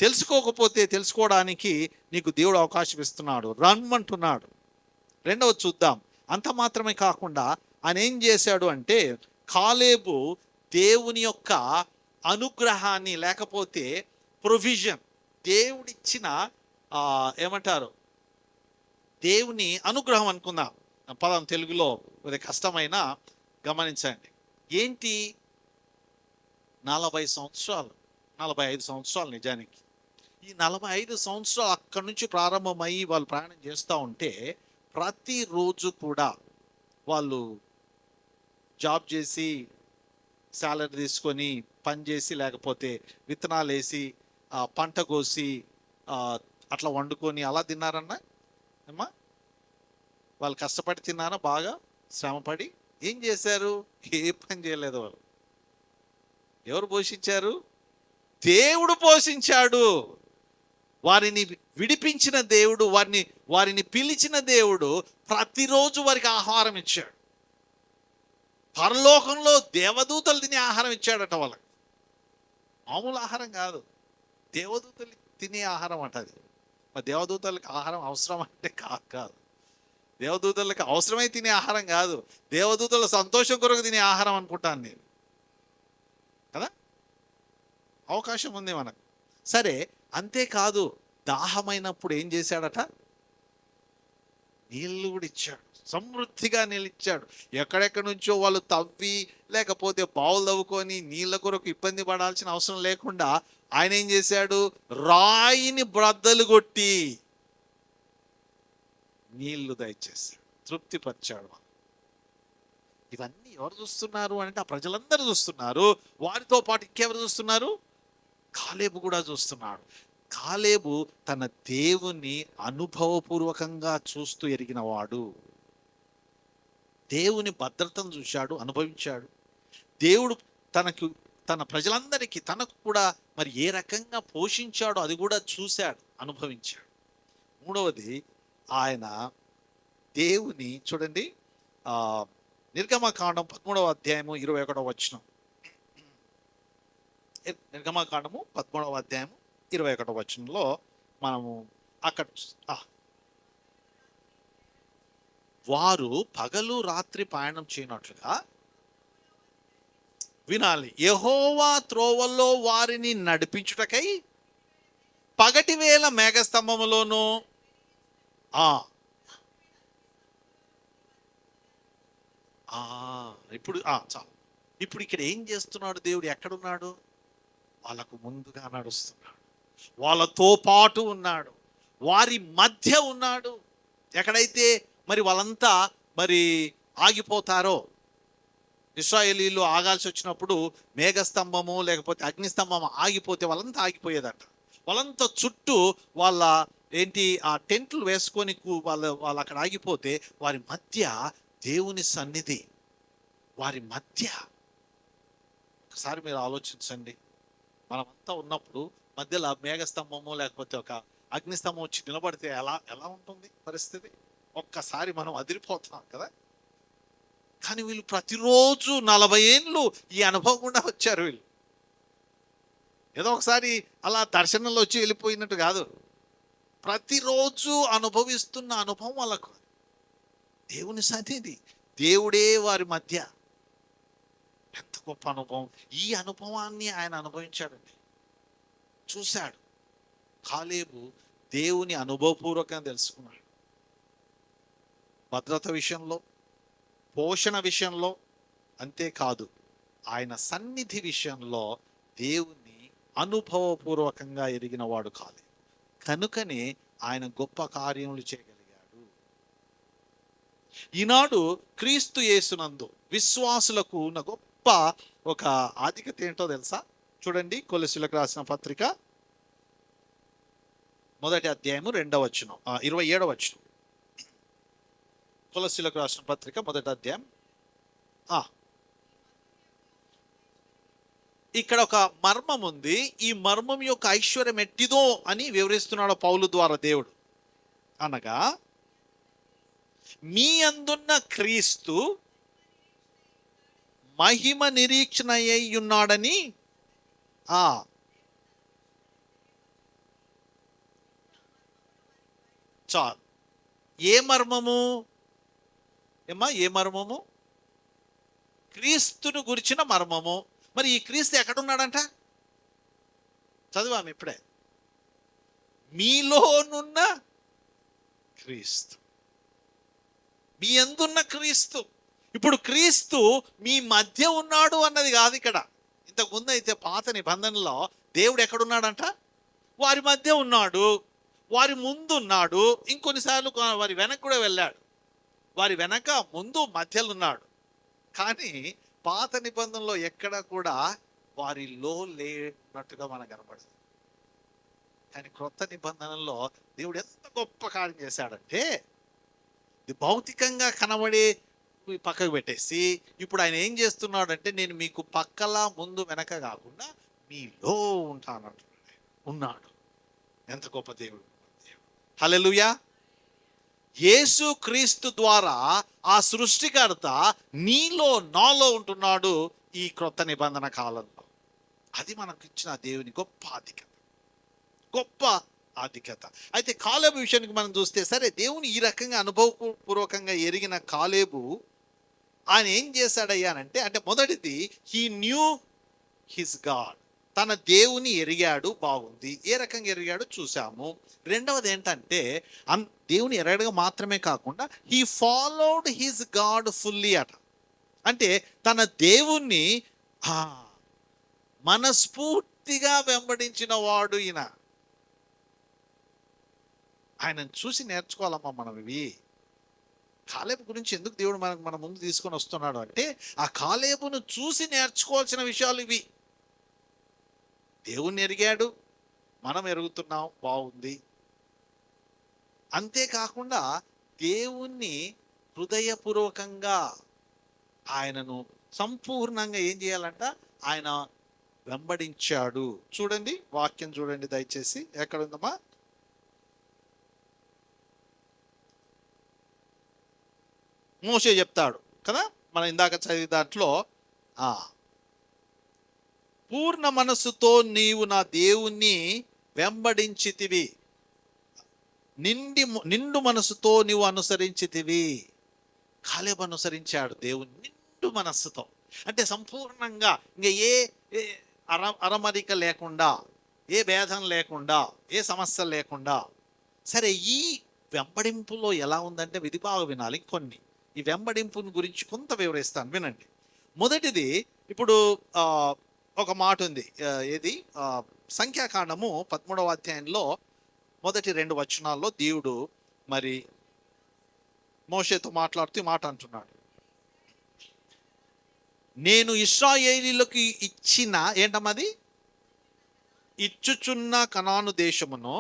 తెలుసుకోకపోతే తెలుసుకోవడానికి నీకు దేవుడు అవకాశం ఇస్తున్నాడు, రమ్మంటున్నాడు. రెండవది చూద్దాం. అంత మాత్రమే కాకుండా ఆయన ఏం చేశాడు అంటే, కాలేబు దేవుని యొక్క అనుగ్రహాన్ని లేకపోతే ప్రొవిజన్, దేవుడిచ్చిన ఏమంటారు, దేవుని అనుగ్రహం అనుకుందాం. పదం తెలుగులో కొద్దిగా కష్టమైన గమనించండి. ఏంటి? 40 సంవత్సరాలు, 45 సంవత్సరాలు నిజానికి. ఈ 45 సంవత్సరాలు అక్కడి నుంచి ప్రారంభమయ్యి వాళ్ళు ప్రయాణం చేస్తూ ఉంటే ప్రతిరోజు కూడా వాళ్ళు జాబ్ చేసి శాలరీ తీసుకొని పని చేసి లేకపోతే విత్తనాలు వేసి పంట కోసి అట్లా వండుకొని అలా తిన్నారన్నా అమ్మా? వాళ్ళు కష్టపడి తిన్నారా? బాగా శ్రమపడి ఏం చేశారు? ఏ పని చేయలేదు వాళ్ళు. ఎవరు పోషించారు? దేవుడు పోషించాడు. వారిని విడిపించిన దేవుడు, వారిని పిలిచిన దేవుడు ప్రతిరోజు వారికి ఆహారం ఇచ్చాడు. పరలోకంలో దేవదూతలు తినే ఆహారం ఇచ్చాడట వాళ్ళకి. మామూలు ఆహారం కాదు, దేవదూతలు తినే ఆహారం అంట అది. మరి దేవదూతలకు ఆహారం అవసరం అంటే కాదు. దేవదూతలకు అవసరమై తినే ఆహారం కాదు, దేవదూతల సంతోషం కొరకు తినే ఆహారం అనుకుంటాను నేను కదా. అవకాశం ఉంది మనకు. సరే, అంతేకాదు, దాహమైనప్పుడు ఏం చేశాడట? నీళ్ళు కూడా ఇచ్చాడు, సమృద్ధిగా నీళ్ళు ఇచ్చాడు. ఎక్కడెక్కడి నుంచో వాళ్ళు తవ్వి లేకపోతే బావులు తవ్వుకొని నీళ్ళ కొరకు ఇబ్బంది పడాల్సిన అవసరం లేకుండా ఆయన ఏం చేశాడు? రాయిని బ్రద్దలు కొట్టి నీళ్లు దయచేశాడు, తృప్తిపరిచాడు. ఇవన్నీ ఎవరు చూస్తున్నారు అంటే ఆ ప్రజలందరూ చూస్తున్నారు. వారితో పాటు ఇంకెవరు చూస్తున్నారు? కాలేబు కూడా చూస్తున్నాడు. కాలేబు తన దేవుని అనుభవపూర్వకంగా చూస్తూ ఎరిగినవాడు. దేవుని భద్రతను చూశాడు, అనుభవించాడు. దేవుడు తన ప్రజలందరికీ తనకు కూడా మరి ఏ రకంగా పోషించాడో అది కూడా చూశాడు, అనుభవించాడు. మూడవది, ఆయన దేవుని చూడండి నిర్గమకాండం 13వ అధ్యాయము 21వ వచనం. నిర్గమకాండము 13వ అధ్యాయము 21వ వచనంలో మనము అక్కడ వారు పగలు రాత్రి ప్రయాణం చేయనట్లుగా వినాలి. యెహోవా త్రోవల్లో వారిని నడిపించుటకై పగటి వేళ మేఘస్తంభములోను ఇప్పుడు చాలు. ఇప్పుడు ఇక్కడ ఏం చేస్తున్నాడు దేవుడు? ఎక్కడున్నాడు? వాళ్ళకు ముందుగా నడుస్తున్నాడు, వాళ్ళతో పాటు ఉన్నాడు, వారి మధ్య ఉన్నాడు. ఎక్కడైతే మరి వాళ్ళంతా మరి ఆగిపోతారో, ఇశ్రాయేలీలు ఆగాల్సి వచ్చినప్పుడు మేఘస్తంభము లేకపోతే అగ్నిస్తంభము ఆగిపోతే వాళ్ళంతా ఆగిపోయేదట. వాళ్ళంతా చుట్టూ వాళ్ళ ఆ టెంట్లు వేసుకొని వాళ్ళు అక్కడ ఆగిపోతే వారి మధ్య దేవుని సన్నిధి, వారి మధ్య. ఒకసారి మీరు ఆలోచించండి, మనమంతా ఉన్నప్పుడు మధ్యలో మేఘస్తంభము లేకపోతే ఒక అగ్నిస్తంభం వచ్చి నిలబడితే ఎలా ఉంటుంది పరిస్థితి? ఒక్కసారి మనం అదిరిపోతాం కదా. కానీ వీళ్ళు ప్రతిరోజు 40 ఏళ్ళు ఈ అనుభవం గుండా వచ్చారు. వీళ్ళు ఏదో ఒకసారి అలా దర్శనంలో వచ్చి వెళ్ళిపోయినట్టు కాదు, ప్రతిరోజు అనుభవిస్తున్న అనుభవం వాళ్ళకు. దేవుని సన్నిధి, దేవుడే వారి మధ్య. ఎంత గొప్ప అనుభవం! ఈ అనుభవాన్ని ఆయన అనుభవించాడండి, చూశాడు. కాలేబు దేవుని అనుభవపూర్వకంగా తెలుసుకున్నాడు. భద్రత విషయంలో, పోషణ విషయంలో, అంతేకాదు ఆయన సన్నిధి విషయంలో దేవుని అనుభవపూర్వకంగా ఎరిగిన వాడు కాలేబు. కనుకనే ఆయన గొప్ప కార్యములు చేయగలిగాడు. ఈనాడు క్రీస్తు యేసునందు విశ్వాసులకు ఉన్న గొప్ప ఒక ఆధిక్యత ఏంటో తెలుసా? చూడండి, కొలొస్సీయులకు రాసిన పత్రిక 1వ అధ్యాయము 2వ వచనం, 27వ వచనం. కొలొస్సీయులకు రాసిన పత్రిక 1వ అధ్యాయం. ఇక్కడ ఒక మర్మం ఉంది. ఈ మర్మం యొక్క ఐశ్వర్యం ఎట్టిదో అని వివరిస్తున్నాడు పౌలు ద్వారా దేవుడు. అనగా మీ అందున్న క్రీస్తు మహిమ నిరీక్షణ అయి ఉన్నాడని. చాలు. ఏ మర్మము ఏ మర్మము? క్రీస్తును గురించిన మర్మము. మరి ఈ క్రీస్తు ఎక్కడున్నాడంట? చదివాము ఇప్పుడే. మీలోనున్న క్రీస్తు, మీ అందున్న క్రీస్తు. ఇప్పుడు క్రీస్తు మీ మధ్య ఉన్నాడు అన్నది కాదు ఇక్కడ. ఇంతకుముందు అయితే పాత నిబంధనలో దేవుడు ఎక్కడున్నాడంట? వారి మధ్య ఉన్నాడు, వారి ముందు ఉన్నాడు, ఇంకొన్నిసార్లు వారి వెనక కూడా వెళ్ళాడు. వారి వెనక, ముందు, మధ్యలో ఉన్నాడు. కానీ పాత నిబంధనలో ఎక్కడ కూడా వారిలో లేనట్టుగా మనకు కనబడుతుంది. కానీ క్రొత్త నిబంధనలో దేవుడు ఎంత గొప్ప కార్యం చేశాడంటే, ఇది భౌతికంగా కనబడే పక్కకు పెట్టేసి ఇప్పుడు ఆయన ఏం చేస్తున్నాడంటే, నేను మీకు పక్కల ముందు వెనక కాకుండా మీలో ఉన్నాడు. ఎంత గొప్ప దేవుడు! హల్లెలూయా! యేసు క్రీస్తు ద్వారా ఆ సృష్టికర్త నీలో నాలో ఉంటున్నాడు ఈ క్రొత్త నిబంధన కాలంలో. అది మనకు ఇచ్చిన దేవుని గొప్ప ఆధిక్యత. అయితే కాలేబు విషయానికి మనం చూస్తే, సరే దేవుని ఈ రకంగా అనుభవపూర్వకంగా ఎరిగిన కాలేబు ఆయన ఏం చేశాడయ్యానంటే, అంటే మొదటిది హీ న్యూ హిస్ గాడ్, తన దేవుని ఎరిగాడు. బాగుంది. ఏ రకంగా ఎరిగాడో చూసాము. రెండవది ఏంటంటే, దేవుని ఎరగడం మాత్రమే కాకుండా he followed his God fully అట. అంటే తన దేవుణ్ణి మనస్ఫూర్తిగా వెంబడించిన వాడు ఈయన. ఆయనను చూసి నేర్చుకోవాలమ్మా మనం. ఇవి కాలేబు గురించి ఎందుకు దేవుడు మన ముందు తీసుకొని వస్తున్నాడు అంటే, ఆ కాలేబును చూసి నేర్చుకోవాల్సిన విషయాలు ఇవి. దేవుణ్ణి ఎరిగాడు, మనం ఎరుగుతున్నాం, బాగుంది. అంతేకాకుండా దేవుణ్ణి హృదయపూర్వకంగా ఆయనను సంపూర్ణంగా ఏం చేయాలంట? ఆయన వెంబడించాడు. చూడండి, వాక్యం చూడండి దయచేసి. ఎక్కడుందమ్మా? మోషే చెప్తాడు కదా, మనం ఇందాక చదివి దాంట్లో ఆ పూర్ణ మనస్సుతో నీవు నా దేవుణ్ణి వెంబడించితివి, నిండు మనసుతో నీవు అనుసరించితివి. కాలేబు అనుసరించాడు దేవుని నిండు మనస్సుతో, అంటే సంపూర్ణంగా, ఇంకా ఏ అరమరిక లేకుండా, ఏ భేదం లేకుండా, ఏ సమస్య లేకుండా. సరే, ఈ వెంబడింపులో ఎలా ఉందంటే ఇది బాగా వినాలి. కొన్ని ఈ వెంబడింపుని గురించి కొంత వివరిస్తాను, వినండి. మొదటిది, ఇప్పుడు ఒక మాట ఉంది, ఏది సంఖ్యాకాండము 13వ అధ్యాయంలో మొదటి 2 వచనాల్లో దేవుడు మరి మోషేతో మాట్లాడుతూ ఈ మాట అంటున్నాడు. నేను ఇశ్రాయేలీయులకు ఇచ్చిన ఏంటమ్మది ఇచ్చుచున్న కనాను దేశమును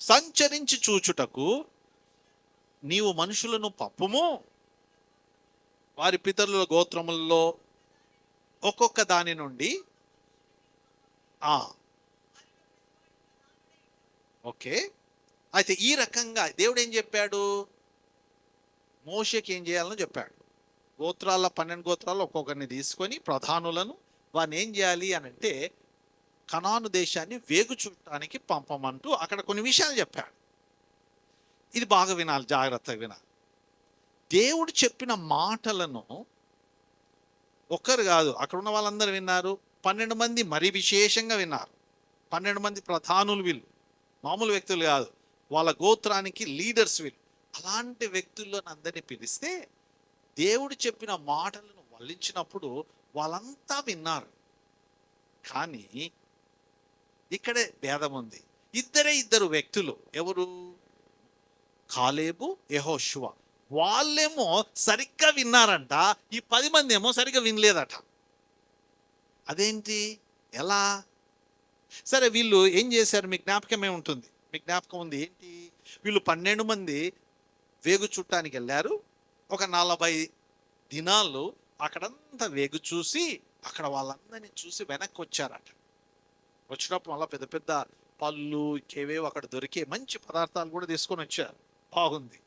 సంచరించి చూచుటకు నీవు మనుషులను పంపుము, వారి పితరుల గోత్రములలో ఒక్కొక్క దాని నుండి ఓకే. అయితే ఈ రకంగా దేవుడు ఏం చెప్పాడు, మోషేకి ఏం చేయాలని చెప్పాడు. 12 గోత్రాల్లో ఒక్కొక్కరిని తీసుకొని ప్రధానులను, వారిని ఏం చేయాలి అని అంటే కనాను దేశాన్ని వేగు చూడటానికి పంపమంటూ అక్కడ కొన్ని విషయాలు చెప్పాడు. ఇది బాగా వినాలి, జాగ్రత్తగా వినాలి. దేవుడు చెప్పిన మాటలను ఒక్కరు కాదు, అక్కడ ఉన్న వాళ్ళందరూ విన్నారు. 12 మంది మరీ విశేషంగా విన్నారు. 12 మంది ప్రధానులు, వీళ్ళు మామూలు వ్యక్తులు కాదు, వాళ్ళ గోత్రానికి లీడర్స్ వీళ్ళు. అలాంటి వ్యక్తుల్లో అందరినీ పిలిస్తే దేవుడు చెప్పిన మాటలను వల్లించినప్పుడు వాళ్ళంతా విన్నారు. కానీ ఇక్కడే భేదం ఉంది. ఇద్దరు వ్యక్తులు, ఎవరు? కాలేబు, యెహోషువ. వాళ్ళేమో సరిగ్గా విన్నారంట, ఈ 10 మంది ఏమో సరిగ్గా వినలేదట. అదేంటి, ఎలా? సరే, వీళ్ళు ఏం చేశారు? మీ జ్ఞాపకమే ఉంటుంది, మీ జ్ఞాపకం ఉంది ఏంటి? వీళ్ళు 12 మంది వేగు చుట్టానికి వెళ్ళారు. ఒక 40 దినాలు అక్కడంతా వేగు చూసి అక్కడ వాళ్ళందరినీ చూసి వెనక్కి వచ్చారట. వచ్చినప్పుడు మళ్ళీ పెద్ద పెద్ద పళ్ళు, ఇంకేవేవో అక్కడ దొరికే మంచి పదార్థాలు కూడా తీసుకొని వచ్చారు, బాగుంది.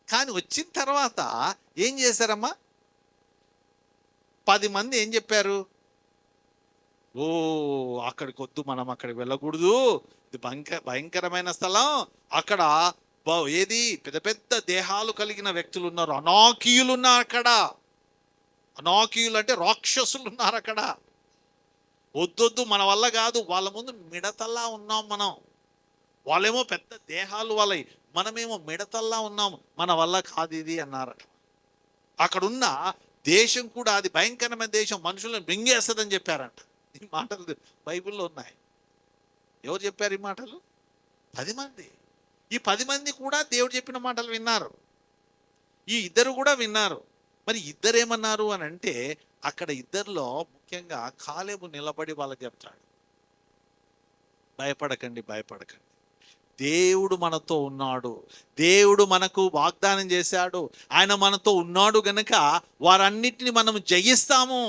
కానీ వచ్చిన తర్వాత ఏం చేశారమ్మా? 10 మంది ఏం చెప్పారు? అక్కడికి వద్దు, మనం అక్కడికి వెళ్ళకూడదు, ఇది భయంకరమైన స్థలం, అక్కడ ఏది పెద్ద పెద్ద దేహాలు కలిగిన వ్యక్తులు ఉన్నారు, అనాకీయులు ఉన్నారు అక్కడ. అనాకీయులు అంటే రాక్షసులు ఉన్నారు అక్కడ. వద్దొద్దు, మన వల్ల కాదు, వాళ్ళ ముందు మిడతల్లా ఉన్నాం మనం. వాళ్ళేమో పెద్ద దేహాలు వాళ్ళవి, మనమేమో మిడతల్లా ఉన్నాము, మన వల్ల కాదు ఇది అన్నారట. అక్కడున్న దేశం కూడా అది భయంకరమైన దేశం, మనుషులను మింగేస్తుందని చెప్పారంట. ఈ మాటలు బైబిల్లో ఉన్నాయి. ఎవరు చెప్పారు ఈ మాటలు? 10 మంది. ఈ 10 మంది కూడా దేవుడు చెప్పిన మాటలు విన్నారు. ఈ ఇద్దరు కూడా విన్నారు. మరి ఇద్దరేమన్నారు అని అంటే, అక్కడ ఇద్దరిలో ముఖ్యంగా కాలేబు నిలబడి వాళ్ళకి చెప్తాడు, భయపడకండి, దేవుడు మనతో ఉన్నాడు, దేవుడు మనకు వాగ్దానం చేశాడు, ఆయన మనతో ఉన్నాడు గనుక వారన్నిటిని మనం జయిస్తాము,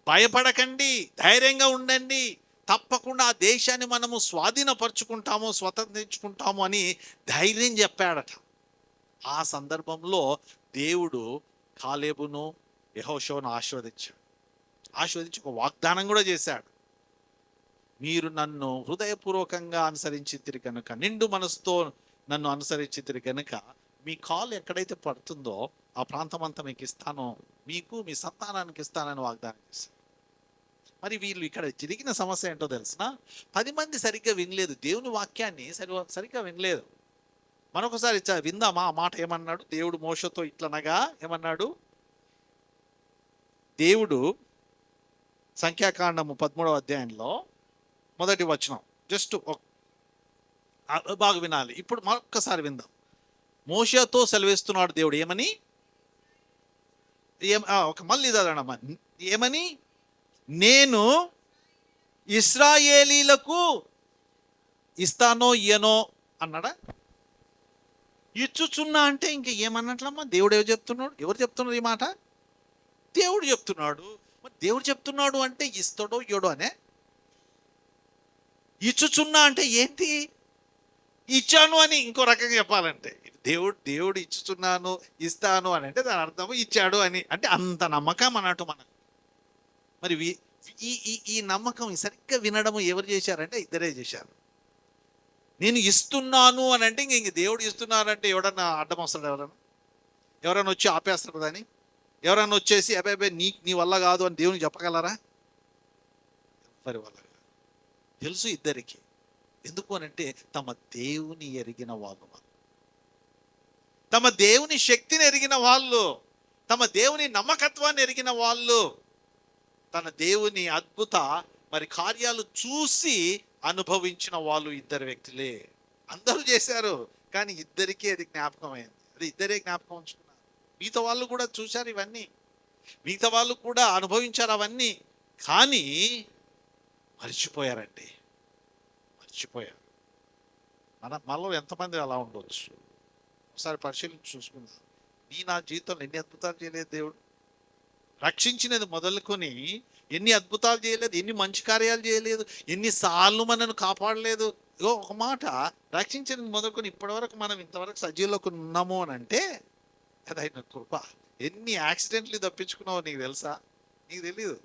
భయపడకండి, ధైర్యంగా ఉండండి, తప్పకుండా ఆ దేశాన్ని మనము స్వాధీనపరుచుకుంటాము, స్వతంత్రించుకుంటాము అని ధైర్యం చెప్పాడట. ఆ సందర్భంలో దేవుడు కాలేబును యెహోషువను ఆశీర్వదించి ఒక వాగ్దానం కూడా చేశాడు. మీరు నన్ను హృదయపూర్వకంగా అనుసరించితిరి కనుక, నిండు మనసుతో నన్ను అనుసరించితిరి కనుక, మీ కాలు ఎక్కడైతే పడుతుందో ఆ ప్రాంతం అంతా మీకు ఇస్తానో, మీకు మీ సంతానానికి ఇస్తానని వాగ్దానం చేశాను. మరి వీళ్ళు ఇక్కడ జరిగిన సమస్య ఏంటో తెలిసిన, 10 మంది సరిగ్గా వినలేదు, దేవుని వాక్యాన్ని సరిగ్గా వినలేదు. మరొకసారి విందామా ఆ మాట ఏమన్నాడు దేవుడు మోషేతో? ఇట్లనగా ఏమన్నాడు దేవుడు? సంఖ్యాకాండము 13వ అధ్యాయంలో మొదటి వచనం, జస్ట్ బాగా వినాలి. ఇప్పుడు మరొక్కసారి విందాం. మోషేతో సెలవిస్తున్నాడు దేవుడు, ఏమని? మళ్ళీ చదవడమ్మా. ఏమని? నేను ఇశ్రాయేలీలకు ఇస్తానో ఇయ్యనో అన్నాడా? ఇచ్చుచున్నా అంటే ఇంక ఏమన్నట్లమ్మా? దేవుడు ఎవరు చెప్తున్నారు ఈ మాట? దేవుడు చెప్తున్నాడు. మరి దేవుడు చెప్తున్నాడు అంటే ఇస్తాడో ఇయ్యడో అనే. ఇచ్చుచున్నా అంటే ఏంటి? ఇచ్చాను అని ఇంకో రకంగా చెప్పాలంటే, దేవుడు ఇచ్చుతున్నాను, ఇస్తాను అని అంటే దాని అర్థము ఇచ్చాడు అని, అంటే అంత నమ్మకం అన్నట్టు మనకు. మరి ఈ ఈ ఈ నమ్మకం సరిగ్గా వినడము ఎవరు చేశారంటే ఇద్దరే చేశారు. నేను ఇస్తున్నాను అని అంటే ఇంక దేవుడు ఇస్తున్నానంటే ఎవడన్నా అడ్డం వస్తాడు? ఎవరైనా వచ్చి ఆపేస్తారు దాన్ని? ఎవరైనా వచ్చేసి అబ్బాయి నీ వల్ల కాదు అని దేవునికి చెప్పగలరా? ఎవరి వల్ల కాదు. తెలుసు ఇద్దరికి. ఎందుకు అని అంటే తమ దేవుని ఎరిగిన వాళ్ళు, తమ దేవుని శక్తిని ఎరిగిన వాళ్ళు, తమ దేవుని నమ్మకత్వాన్ని ఎరిగిన వాళ్ళు, తన దేవుని అద్భుత మరి కార్యాలు చూసి అనుభవించిన వాళ్ళు ఇద్దరు వ్యక్తులే. అందరూ చేశారు కానీ ఇద్దరికీ అది జ్ఞాపకం అయింది. అది ఇద్దరే జ్ఞాపకం ఉంచుకున్నారు. మిగతా వాళ్ళు కూడా చూశారు ఇవన్నీ, మిగతా వాళ్ళు కూడా అనుభవించారు అవన్నీ, కానీ మర్చిపోయారండి. మర్చిపోయారు. మనలో ఎంతమంది అలా ఉండొచ్చు? ఒకసారి పరిశీలించి చూసుకుందాం. నా జీవితంలో ఎన్ని అద్భుతాలు చేయలేదు దేవుడు? రక్షించినది మొదలుకొని ఎన్ని అద్భుతాలు చేయలేదు, ఎన్ని మంచి కార్యాలు చేయలేదు, ఎన్నిసార్లు మనను కాపాడలేదు. ఒక మాట, రక్షించినది మొదలుకొని ఇప్పటివరకు మనం ఇంతవరకు సజీవులకు ఉన్నాము అని అంటే అది ఆయన కృప. ఎన్ని యాక్సిడెంట్లు తప్పించుకున్నావో నీకు తెలుసా? నీకు తెలీదు.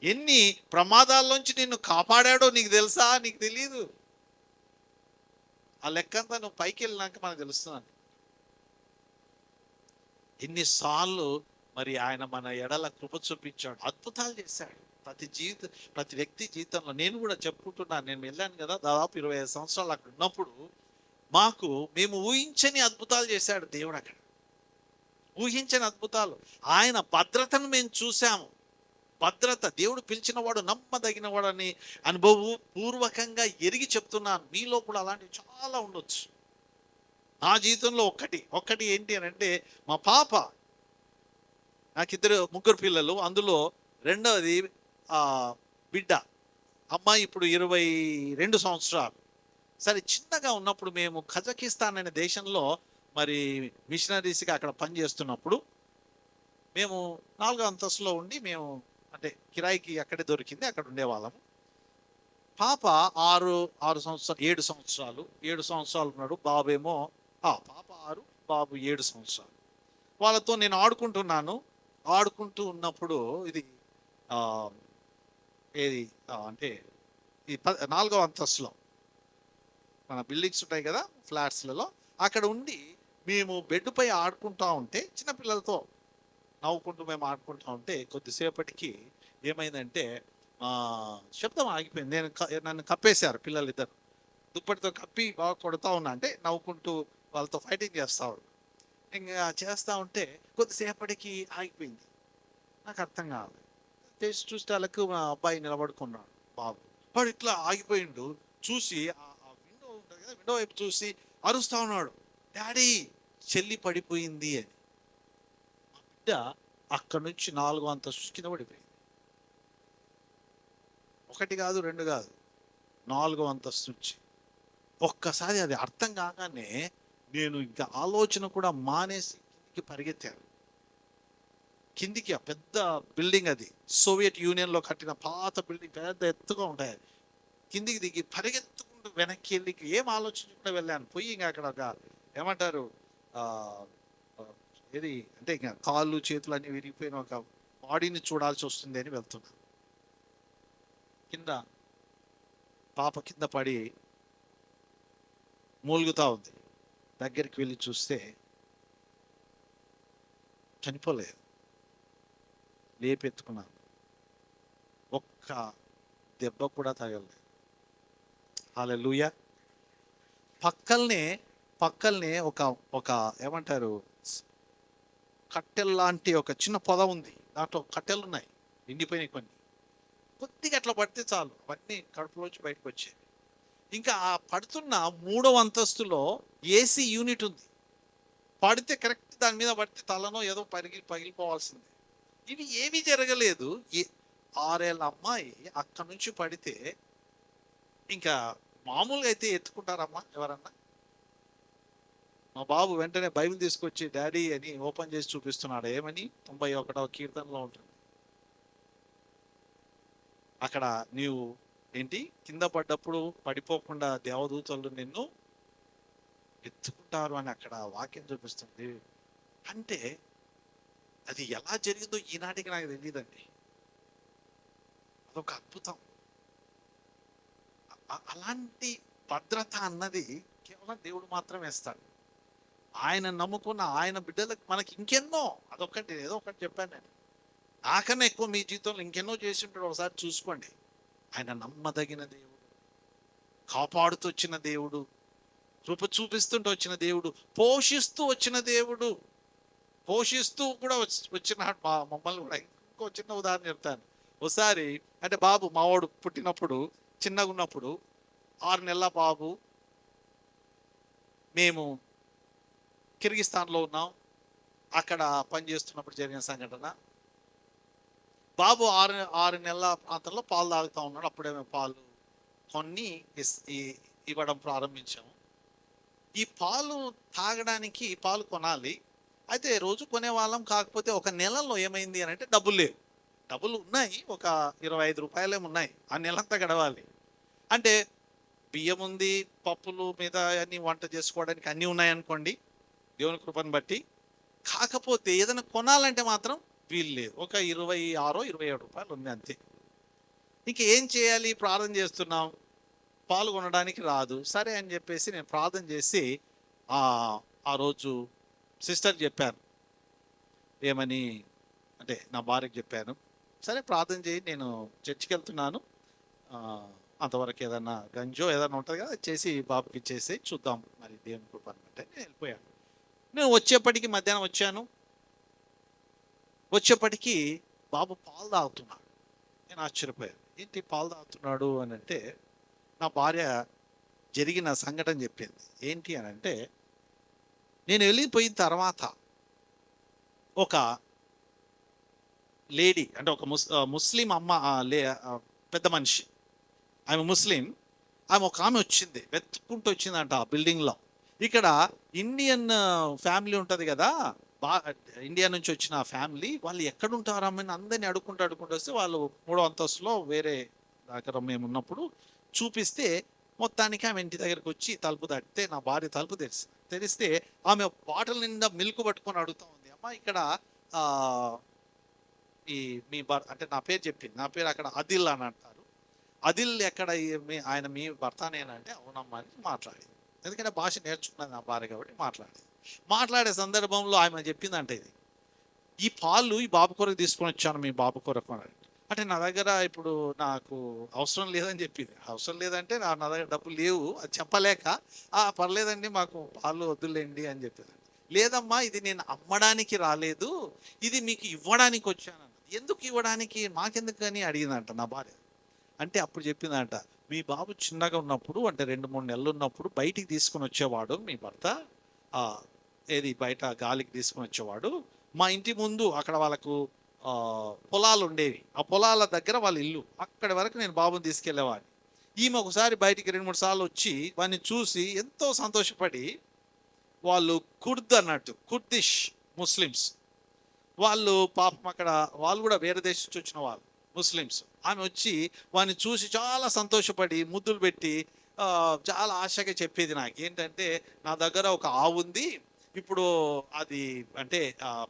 ఎన్ని ప్రమాదాల్లోంచి నిన్ను కాపాడాడో నీకు తెలుసా? నీకు తెలీదు. ఆ లెక్కంతా నువ్వు పైకి వెళ్ళినాక మనకు తెలుస్తున్నాను. ఎన్నిసార్లు మరి ఆయన మన ఎడల కృప చూపించాడు, అద్భుతాలు చేశాడు ప్రతి వ్యక్తి జీవితంలో. నేను కూడా చెప్పుకుంటున్నాను, నేను వెళ్ళాను కదా దాదాపు 25 సంవత్సరాలు అక్కడ ఉన్నప్పుడు మేము ఊహించని అద్భుతాలు చేశాడు దేవుడు అక్కడ. ఊహించని అద్భుతాలు. ఆయన భద్రతను మేము చూసాము. భద్రత, దేవుడు పిలిచిన వాడు నమ్మదగిన వాడని అనుభవపూర్వకంగా ఎరిగి చెప్తున్నాను. మీలో కూడా అలాంటివి చాలా ఉండొచ్చు. నా జీవితంలో ఒక్కటి ఏంటి అని అంటే, మా పాప, నాకు ముగ్గురు పిల్లలు, అందులో రెండవది బిడ్డ, అమ్మాయి ఇప్పుడు 22 సంవత్సరాలు. సరే, చిన్నగా ఉన్నప్పుడు మేము కజకిస్తాన్ అనే దేశంలో మరి మిషనరీస్గా అక్కడ పనిచేస్తున్నప్పుడు మేము 4వ అంతస్తులో ఉండి, మేము అంటే కిరాయికి అక్కడే దొరికింది, అక్కడ ఉండేవాళ్ళము. పాప 7 సంవత్సరాలు ఉన్నాడు. బాబేమో పాప 6, బాబు 7 సంవత్సరాలు. వాళ్ళతో నేను ఆడుకుంటూ ఉన్నప్పుడు ఇది అంటే ఈ 4వ అంతస్తులో మన బిల్డింగ్స్ ఉంటాయి కదా, ఫ్లాట్స్లలో, అక్కడ ఉండి మేము బెడ్ పై ఆడుకుంటా ఉంటే, చిన్నపిల్లలతో నవ్వుకుంటూ మేము ఆడుకుంటా ఉంటే కొద్దిసేపటికి ఏమైందంటే శబ్దం ఆగిపోయింది. నన్ను కప్పేశారు పిల్లలిద్దరు. దుప్పటితో కప్పి బాగా కొడుతూ ఉన్నా, అంటే నవ్వుకుంటూ వాళ్ళతో ఫైటింగ్ చేస్తూ ఉన్నా. ఇంకా చేస్తూ ఉంటే కొద్దిసేపటికి ఆగిపోయింది. నాకు అర్థం కాదు. చేసి చూస్తే వాళ్ళకు మా అబ్బాయి నిలబడుకున్నాడు, బాబు. వాడు ఇట్లా ఆగిపోయిండు. చూసి ఆ విండో ఉంటుంది కదా, విండో వైపు చూసి అరుస్తూ ఉన్నాడు, డాడీ చెల్లి పడిపోయింది అని. మా బిడ్డ అక్కడి నుంచి 4వ అంతస్తు కింద పడిపోయింది. 1 కాదు 2 కాదు, 4వ అంతస్తు నుంచి. ఒక్కసారి అది అర్థం కాగానే నేను ఇంకా ఆలోచన కూడా మానేసి కిందికి పరిగెత్తాను. కిందికి, ఆ పెద్ద బిల్డింగ్, అది సోవియట్ యూనియన్లో కట్టిన పాత బిల్డింగ్, పెద్ద ఎత్తుగా ఉంటాయి. కిందికి దిగి పరిగెత్తుకుంటూ వెనక్కి వెళ్ళి ఏం ఆలోచించకుండా వెళ్ళాను. పోయి ఇంకా అక్కడ ఒక ఏమంటారు ఏది అంటే ఇంకా కాళ్ళు చేతులు అన్నీ విరిగిపోయిన ఒక బాడీని చూడాల్సి వస్తుంది అని వెళ్తున్నా. కింద పాప కింద పడి మూలుగుతా ఉంది. దగ్గరికి వెళ్ళి చూస్తే చనిపోలేదు. లేపెత్తుకున్నాను. ఒక్క దెబ్బ కూడా తగలలేదు. హల్లెలూయా. పక్కల్నే ఒక ఏమంటారు కట్టెల్లాంటి ఒక చిన్న పొద ఉంది. దాంట్లో కట్టెలు ఉన్నాయి, ఎండిపోయినాయి కొన్ని. కొద్దిగా అట్లా పడితే చాలు అవన్నీ కడుపులోంచి బయటకు వచ్చేవి. ఇంకా ఆ పడుతున్న 3వ అంతస్తులో ఏసీ యూనిట్ ఉంది. పడితే కరెక్ట్ దాని మీద పడితే తలనో ఏదో పగిలిపోవాల్సిందే. ఇవి ఏమీ జరగలేదు. 6 ఏళ్ళ అమ్మాయి అక్కడి నుంచి పడితే ఇంకా మామూలుగా అయితే ఎత్తుకుంటారమ్మా ఎవరన్నా? మా బాబు వెంటనే బైబిల్ తీసుకొచ్చి డాడీ అని ఓపెన్ చేసి చూపిస్తున్నాడు. ఏమని? 91వ కీర్తనలో ఉంటుంది. అక్కడ నీవు ఏంటి కింద పడ్డప్పుడు పడిపోకుండా దేవదూతలు నిన్ను ఎత్తుకుంటారు అని అక్కడ వాక్యం చూపిస్తుంది. అంటే అది ఎలా జరిగిందో ఈనాటికి నాకు తెలియదండి. అదొక అద్భుతం. అలాంటి భద్రత అన్నది కేవలం దేవుడు మాత్రమే ఇస్తాడు. ఆయన నమ్ముకున్న ఆయన బిడ్డలకు మనకి ఇంకెన్నో, అదొకటి ఏదో ఒకటి చెప్పాను నేను. నాకన్నా ఎక్కువ మీ జీవితంలో ఇంకెన్నో చేసి ఉంటాడు. ఒకసారి చూసుకోండి. ఆయన నమ్మదగిన దేవుడు, కాపాడుతూ వచ్చిన దేవుడు, కృప చూపిస్తుంటూ వచ్చిన దేవుడు, పోషిస్తూ వచ్చిన దేవుడు, పోషిస్తూ కూడా వచ్చిన మమ్మల్ని కూడా. ఇంకో చిన్న ఉదాహరణ చెప్తాను. ఒకసారి అంటే బాబు మావాడు పుట్టినప్పుడు, చిన్నగా ఉన్నప్పుడు, 6 నెలల బాబు, మేము కిర్గిస్తాన్లో ఉన్నాం. అక్కడ పనిచేస్తున్నప్పుడు జరిగిన సంఘటన. బాబు 6 నెలల ప్రాంతంలో పాలు తాగుతూ ఉన్నాడు. అప్పుడే మేము పాలు కొన్ని ఇవ్వడం ప్రారంభించాము. ఈ పాలు తాగడానికి పాలు కొనాలి. అయితే రోజు కొనేవాళ్ళం. కాకపోతే ఒక నెలలో ఏమైంది అని అంటే డబ్బులు లేవు. డబ్బులు ఉన్నాయి, ఒక 25 రూపాయలేమో ఉన్నాయి. ఆ నెలంతా గడవాలి అంటే బియ్యం ఉంది, పప్పులు మీద అన్ని వంట చేసుకోవడానికి అన్నీ ఉన్నాయనుకోండి, దేవుని కృపను బట్టి. కాకపోతే ఏదైనా కొనాలంటే మాత్రం వీలు లేదు. ఒక 26-27 రూపాయలు ఉంది అంతే. ఇంక ఏం చేయాలి? ప్రార్థన చేస్తున్నాం, పాలు కొనడానికి రాదు. సరే అని చెప్పేసి నేను ప్రార్థన చేసి ఆ రోజు సిస్టర్ చెప్పాను. ఏమని అంటే నా భార్యకి చెప్పాను, సరే ప్రార్థన చేయి, నేను చర్చికి వెళ్తున్నాను, అంతవరకు ఏదన్నా గంజో ఏదైనా ఉంటుంది కదా చేసి బాబుకి ఇచ్చేసి చూద్దాం మరి దేవుని కృప అంటే నేను వెళ్ళిపోయాను. నేను వచ్చేప్పటికి మధ్యాహ్నం వచ్చాను. వచ్చేప్పటికి బాబు పాలు తాగుతున్నాడు. నేను ఆశ్చర్యపోయాను, ఏంటి పాలు తాగుతున్నాడు అని అంటే నా భార్య జరిగిన సంఘటన చెప్పింది. ఏంటి అని అంటే, నేను వెళ్ళిపోయిన తర్వాత ఒక లేడీ అంటే ఒక ముస్లిం అమ్మ, పెద్ద మనిషి, ఆమె ముస్లిం, ఒక ఆమె వచ్చింది, వెతుక్కుంటూ వచ్చిందంట ఆ బిల్డింగ్లో. ఇక్కడ ఇండియన్ ఫ్యామిలీ ఉంటుంది కదా, ఇండియా నుంచి వచ్చిన ఫ్యామిలీ, వాళ్ళు ఎక్కడుంటారమ్మని అందరినీ అడుక్కుంటూ వస్తే వాళ్ళు 3వ అంతస్తులో వేరే దగ్గర మేము ఉన్నప్పుడు చూపిస్తే, మొత్తానికి ఆమె ఇంటి దగ్గరకు వచ్చి తలుపు తట్టితే నా భార్య తలుపు తెరిస్తే ఆమె బాటిల్ నిండా మిల్క్ పట్టుకొని అడుగుతూ ఉంది, అమ్మ ఇక్కడ ఈ మీ అంటే నా పేరు చెప్పింది. నా పేరు అక్కడ అదిల్ అని అంటారు. అదిల్ ఎక్కడ ఆయన మీ భర్తనేనంటే అవునమ్మా అని మాట్లాడింది. ఎందుకంటే భాష నేర్చుకున్నది నా భార్య కాబట్టి మాట్లాడే సందర్భంలో ఆమె చెప్పిందంటే, ఇది ఈ పాలు ఈ బాబు కొరకు తీసుకొని వచ్చాను, మీ బాబు కొరకు అంటే నా దగ్గర ఇప్పుడు నాకు అవసరం లేదని చెప్పింది. అవసరం లేదంటే నా దగ్గర డబ్బులు లేవు, అది చెప్పలేక పర్లేదండి మాకు పాలు వద్దులేండి అని చెప్పింది. లేదమ్మా, ఇది నేను అమ్మడానికి రాలేదు, ఇది మీకు ఇవ్వడానికి వచ్చాను. ఎందుకు ఇవ్వడానికి, మాకెందుకు అని అడిగిందంట నా భార్య. అంటే అప్పుడు చెప్పిందంట, మీ బాబు చిన్నగా ఉన్నప్పుడు అంటే 2-3 నెలలు ఉన్నప్పుడు బయటికి తీసుకొని వచ్చేవాడు మీ భర్త, ఏది బయట గాలికి తీసుకొని వచ్చేవాడు. మా ఇంటి ముందు అక్కడ వాళ్ళకు పొలాలు ఉండేవి, ఆ పొలాల దగ్గర వాళ్ళ ఇల్లు, అక్కడి వరకు నేను బాబుని తీసుకెళ్ళేవాడిని. ఈమె ఒకసారి బయటికి 2-3 సార్లు వచ్చి వాడిని చూసి ఎంతో సంతోషపడి, వాళ్ళు కుర్దిష్ ముస్లిమ్స్ వాళ్ళు, పాపం అక్కడ వాళ్ళు కూడా వేరే దేశం నుంచి వచ్చిన వాళ్ళు ముస్లిమ్స్. ఆమె వచ్చి వాడిని చూసి చాలా సంతోషపడి ముద్దులు పెట్టి చాలా ఆశగా చెప్పేది నాకు, ఏంటంటే నా దగ్గర ఒక ఆవు ఉంది, ఇప్పుడు అది అంటే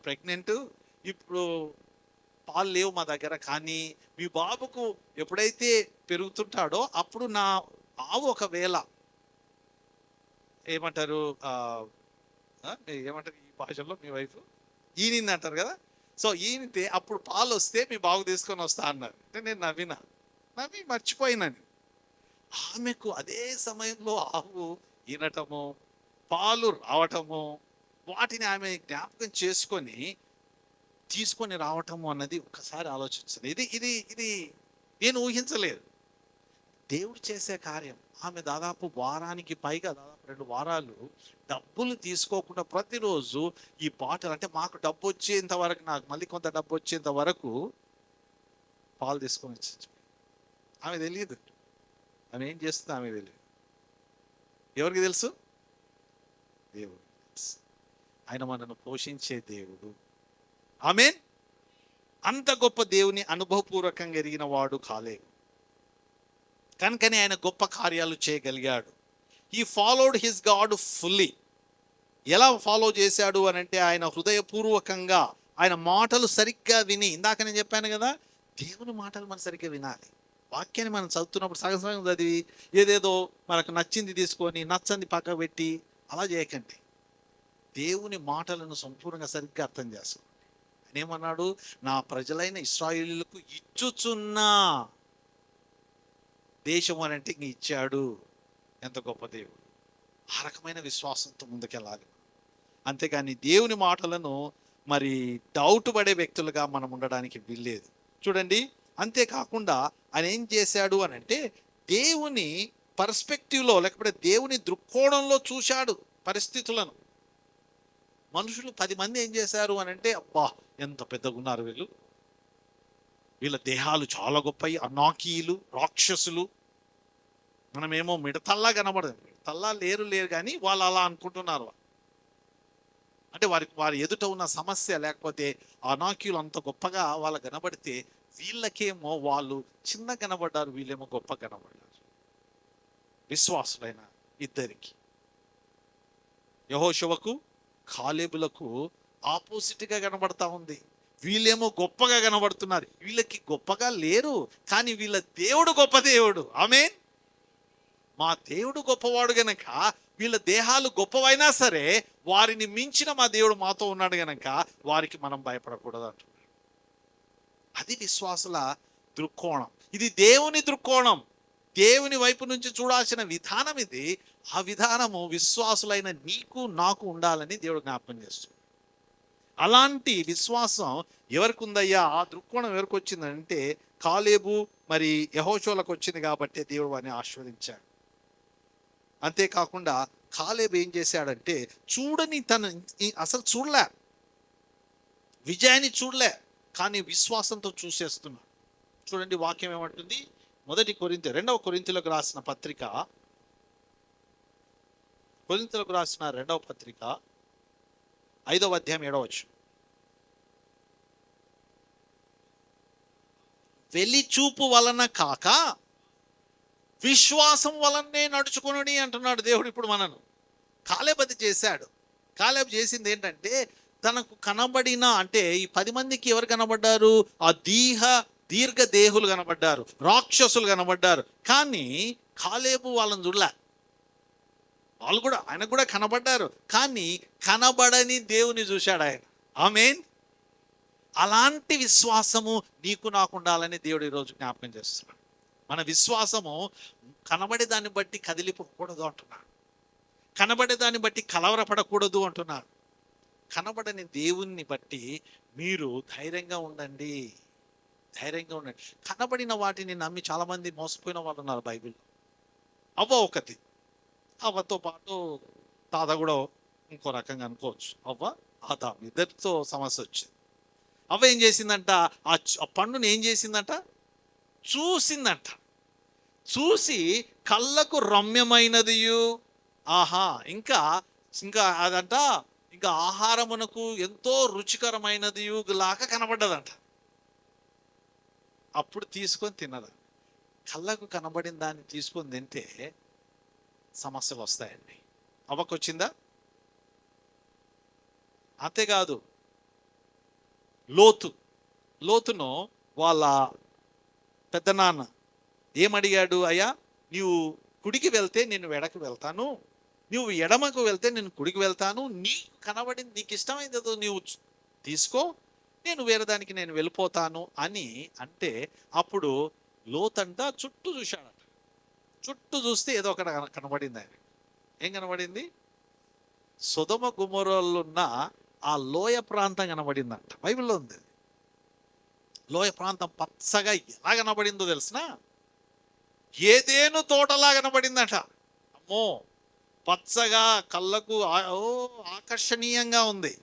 ప్రెగ్నెంట్, ఇప్పుడు పాలు లేవు మా దగ్గర, కానీ మీ బాబుకు ఎప్పుడైతే పెరుగుతుంటాడో అప్పుడు నా ఆవు ఒకవేళ ఏమంటారు ఏమంటారు ఈ భాషలో మీ వైఫ్ ఈనింది అంటారు కదా, సో ఈనితే అప్పుడు పాలు వస్తే మీ బాబు తీసుకొని వస్తా అన్నారు. అంటే నేను నవ్వి మర్చిపోయినాను. ఆమెకు అదే సమయంలో ఆవు ఈనటము, పాలు రావటము, వాటిని ఆమె జ్ఞాపకం తీసుకొని రావటము అన్నది ఒక్కసారి ఆలోచించింది. ఇది నేను ఊహించలేదు, దేవుడు చేసే కార్యం. ఆమె దాదాపు వారానికి పైగా, దాదాపు 2 వారాలు డబ్బులు తీసుకోకుండా ప్రతిరోజు ఈ బాటిల్, అంటే మాకు డబ్బు వచ్చేంత వరకు, నాకు మళ్ళీ కొంత డబ్బు వచ్చేంత వరకు పాలు తీసుకొని వచ్చి, ఆమె తెలియదు ఆమె ఏం చేస్తుందో, ఆమె తెలియదు. ఎవరికి తెలుసు? దేవుడు తెలుసు. ఆయన మనను పోషించే దేవుడు. ఆమేన్. అంత గొప్ప దేవుని అనుభవపూర్వకంగా ఎరిగిన వాడు కాలేవు, కనుకనే ఆయన గొప్ప కార్యాలు చేయగలిగాడు. He followed his God fully. ఎలా ఫాలో చేశాడు అని అంటే ఆయన హృదయపూర్వకంగా ఆయన మాటలు సరిగ్గా విని, ఇందాక నేను చెప్పాను కదా, దేవుని మాటలు మనం సరిగ్గా వినాలి. వాక్యాన్ని మనం చదువుతున్నప్పుడు సగం సగం చదివి ఏదేదో మనకు నచ్చింది తీసుకొని నచ్చంది పక్క పెట్టి అలా చేయకండి. దేవుని మాటలను సంపూర్ణంగా సరిగ్గా అర్థం చేసుకోండి. ఆయన ఏమన్నాడు? నా ప్రజలైన ఇశ్రాయేలీయులకు ఇచ్చుచున్న దేశం అని అంటే ఇంక ఇచ్చాడు. ఎంత గొప్ప దేవుడు! ఆ రకమైన విశ్వాసంతో ముందుకెళ్ళాలి. అంతేకాని దేవుని మాటలను మరి డౌట్ పడే వ్యక్తులుగా మనం ఉండడానికి వీల్లేదు. చూడండి, అంతేకాకుండా ఆయన ఏం చేశాడు అని అంటే దేవుని పర్స్పెక్టివ్లో, లేకపోతే దేవుని దృక్కోణంలో చూశాడు పరిస్థితులను. మనుషులు 10 మంది ఏం చేశారు అని అంటే, అబ్బా ఎంత పెద్దగా ఉన్నారు వీళ్ళు, వీళ్ళ దేహాలు చాలా గొప్పవి, అనాకీయులు, రాక్షసులు, మనమేమో మిడతల్లా కనబడదు. మిడతల్లా లేరు కానీ వాళ్ళు అలా అనుకుంటున్నారు. అంటే వారి ఎదుట ఉన్న సమస్య, లేకపోతే అనాకీయులు అంత గొప్పగా వాళ్ళు కనబడితే వీళ్ళకేమో వాళ్ళు చిన్న కనబడ్డారు, వీళ్ళేమో గొప్ప కనబడ్డారు. విశ్వాసులైన ఇద్దరికి, యెహోషువకు కాలేబులకు ఆపోజిట్గా కనబడతా ఉంది. వీళ్ళేమో గొప్పగా కనబడుతున్నారు, వీళ్ళకి గొప్పగా లేరు, కానీ వీళ్ళ దేవుడు గొప్ప దేవుడు. ఆమేన్. మా దేవుడు గొప్పవాడు గనక వీళ్ళ దేహాలు గొప్పవైనా సరే వారిని మించిన మా దేవుడు మాతో ఉన్నాడు గనక వారికి మనం భయపడకూడదు అంటున్నాడు. అది విశ్వాసుల దృక్కోణం. ఇది దేవుని దృక్కోణం. దేవుని వైపు నుంచి చూడాల్సిన విధానం ఇది. ఆ విధానము విశ్వాసులైన నీకు నాకు ఉండాలని దేవుడు జ్ఞాపకం చేస్తుంది. అలాంటి విశ్వాసం ఎవరికి ఉందయ్యా? ఆ దృక్కోణం ఎవరికి వచ్చిందంటే కాలేబు మరి యెహోషువలకు వచ్చింది కాబట్టి దేవుడు వారిని ఆశీర్వదించాడు. అంతేకాకుండా కాలేబు ఏం చేశాడంటే అసలు చూడలే, విజయాన్ని చూడలే, కానీ విశ్వాసంతో చూసేస్తున్నాడు. చూడండి వాక్యం ఏమంటుంది? 2 కొరింథీయులకు రాసిన పత్రిక, కొరింథీయులకు రాసిన 2వ పత్రిక 5వ అధ్యాయం 7వ వచనం. వెలిచూపు వలన కాక విశ్వాసం వలనే నడుచుకుని అంటున్నాడు దేవుడు. ఇప్పుడు మనను కాలేబు అది చేశాడు. కాలేబు చేసింది ఏంటంటే తనకు కనబడిన, అంటే ఈ 10 మందికి ఎవరు కనబడ్డారు? ఆ దీర్ఘ దేహులు కనబడ్డారు, రాక్షసులు కనబడ్డారు. కానీ కాలేబు వాళ్ళని చూడలే. ఆయనకు కూడా కనబడ్డారు, కానీ కనబడని దేవుని చూశాడు ఆయన. ఆమేన్. అలాంటి విశ్వాసము నీకు నాకు ఉండాలని దేవుడు ఈరోజు జ్ఞాపకం చేస్తున్నాడు. మన విశ్వాసము కనబడే దాన్ని బట్టి కదిలిపోకూడదు అంటున్నాడు. కనబడే దాన్ని బట్టి కలవరపడకూడదు అంటున్నాడు. కనబడని దేవుణ్ణి బట్టి మీరు ధైర్యంగా ఉండండి. కనబడిన వాటిని నమ్మి చాలామంది మోసపోయిన వాళ్ళు ఉన్నారు బైబిల్లో. అవ్వ ఒకటి, అవ్వతో పాటు తాత కూడా ఇంకో రకంగా అనుకోవచ్చు. అవ్వ ఆదాం ఇద్దరితో సమస్య వచ్చింది. అవ్వ ఏం చేసిందంట? ఆ పండుని ఏం చేసిందంట? చూసిందంట. చూసి కళ్ళకు రమ్యమైనదియు, ఆహా, ఇంకా అదంట, ఇంకా ఆహారమునకు ఎంతో రుచికరమైనది లాగా కనబడ్డదంట. అప్పుడు తీసుకొని తిన్నదా. కళ్ళకు కనబడిన దాన్ని తీసుకొని తింటే సమస్యలు వస్తాయండి. అవ్వకొచ్చిందా? అంతేకాదు, లోతును వాళ్ళ పెద్దనాన్న ఏమడిగాడు? అయ్యా, నీవు కుడికి వెళ్తే నేను ఎడకు వెళ్తాను, నువ్వు ఎడమకు వెళ్తే నేను కుడికి వెళ్తాను, నీకు కనబడింది, నీకు ఇష్టమైనదో నీవు తీసుకో, నేను వేరే దానికి నేను వెళ్ళిపోతాను అని అంటే, అప్పుడు లోతంట చుట్టూ చూశాడట. చుట్టూ చూస్తే ఏదో ఒకటి కనబడింది ఆయన. ఏం కనబడింది? సొదొమ గొమొర్రాలున్న ఆ లోయ ప్రాంతం కనబడిందంట. బైబిల్లో ఉంది. లోయ ప్రాంతం పచ్చగా ఎలా కనబడిందో తెలిసిన? ఏదేను తోటలా కనబడిందట. అమ్మో, పచ్చగా కళ్ళకు ఆకర్షణీయంగా ఉంది.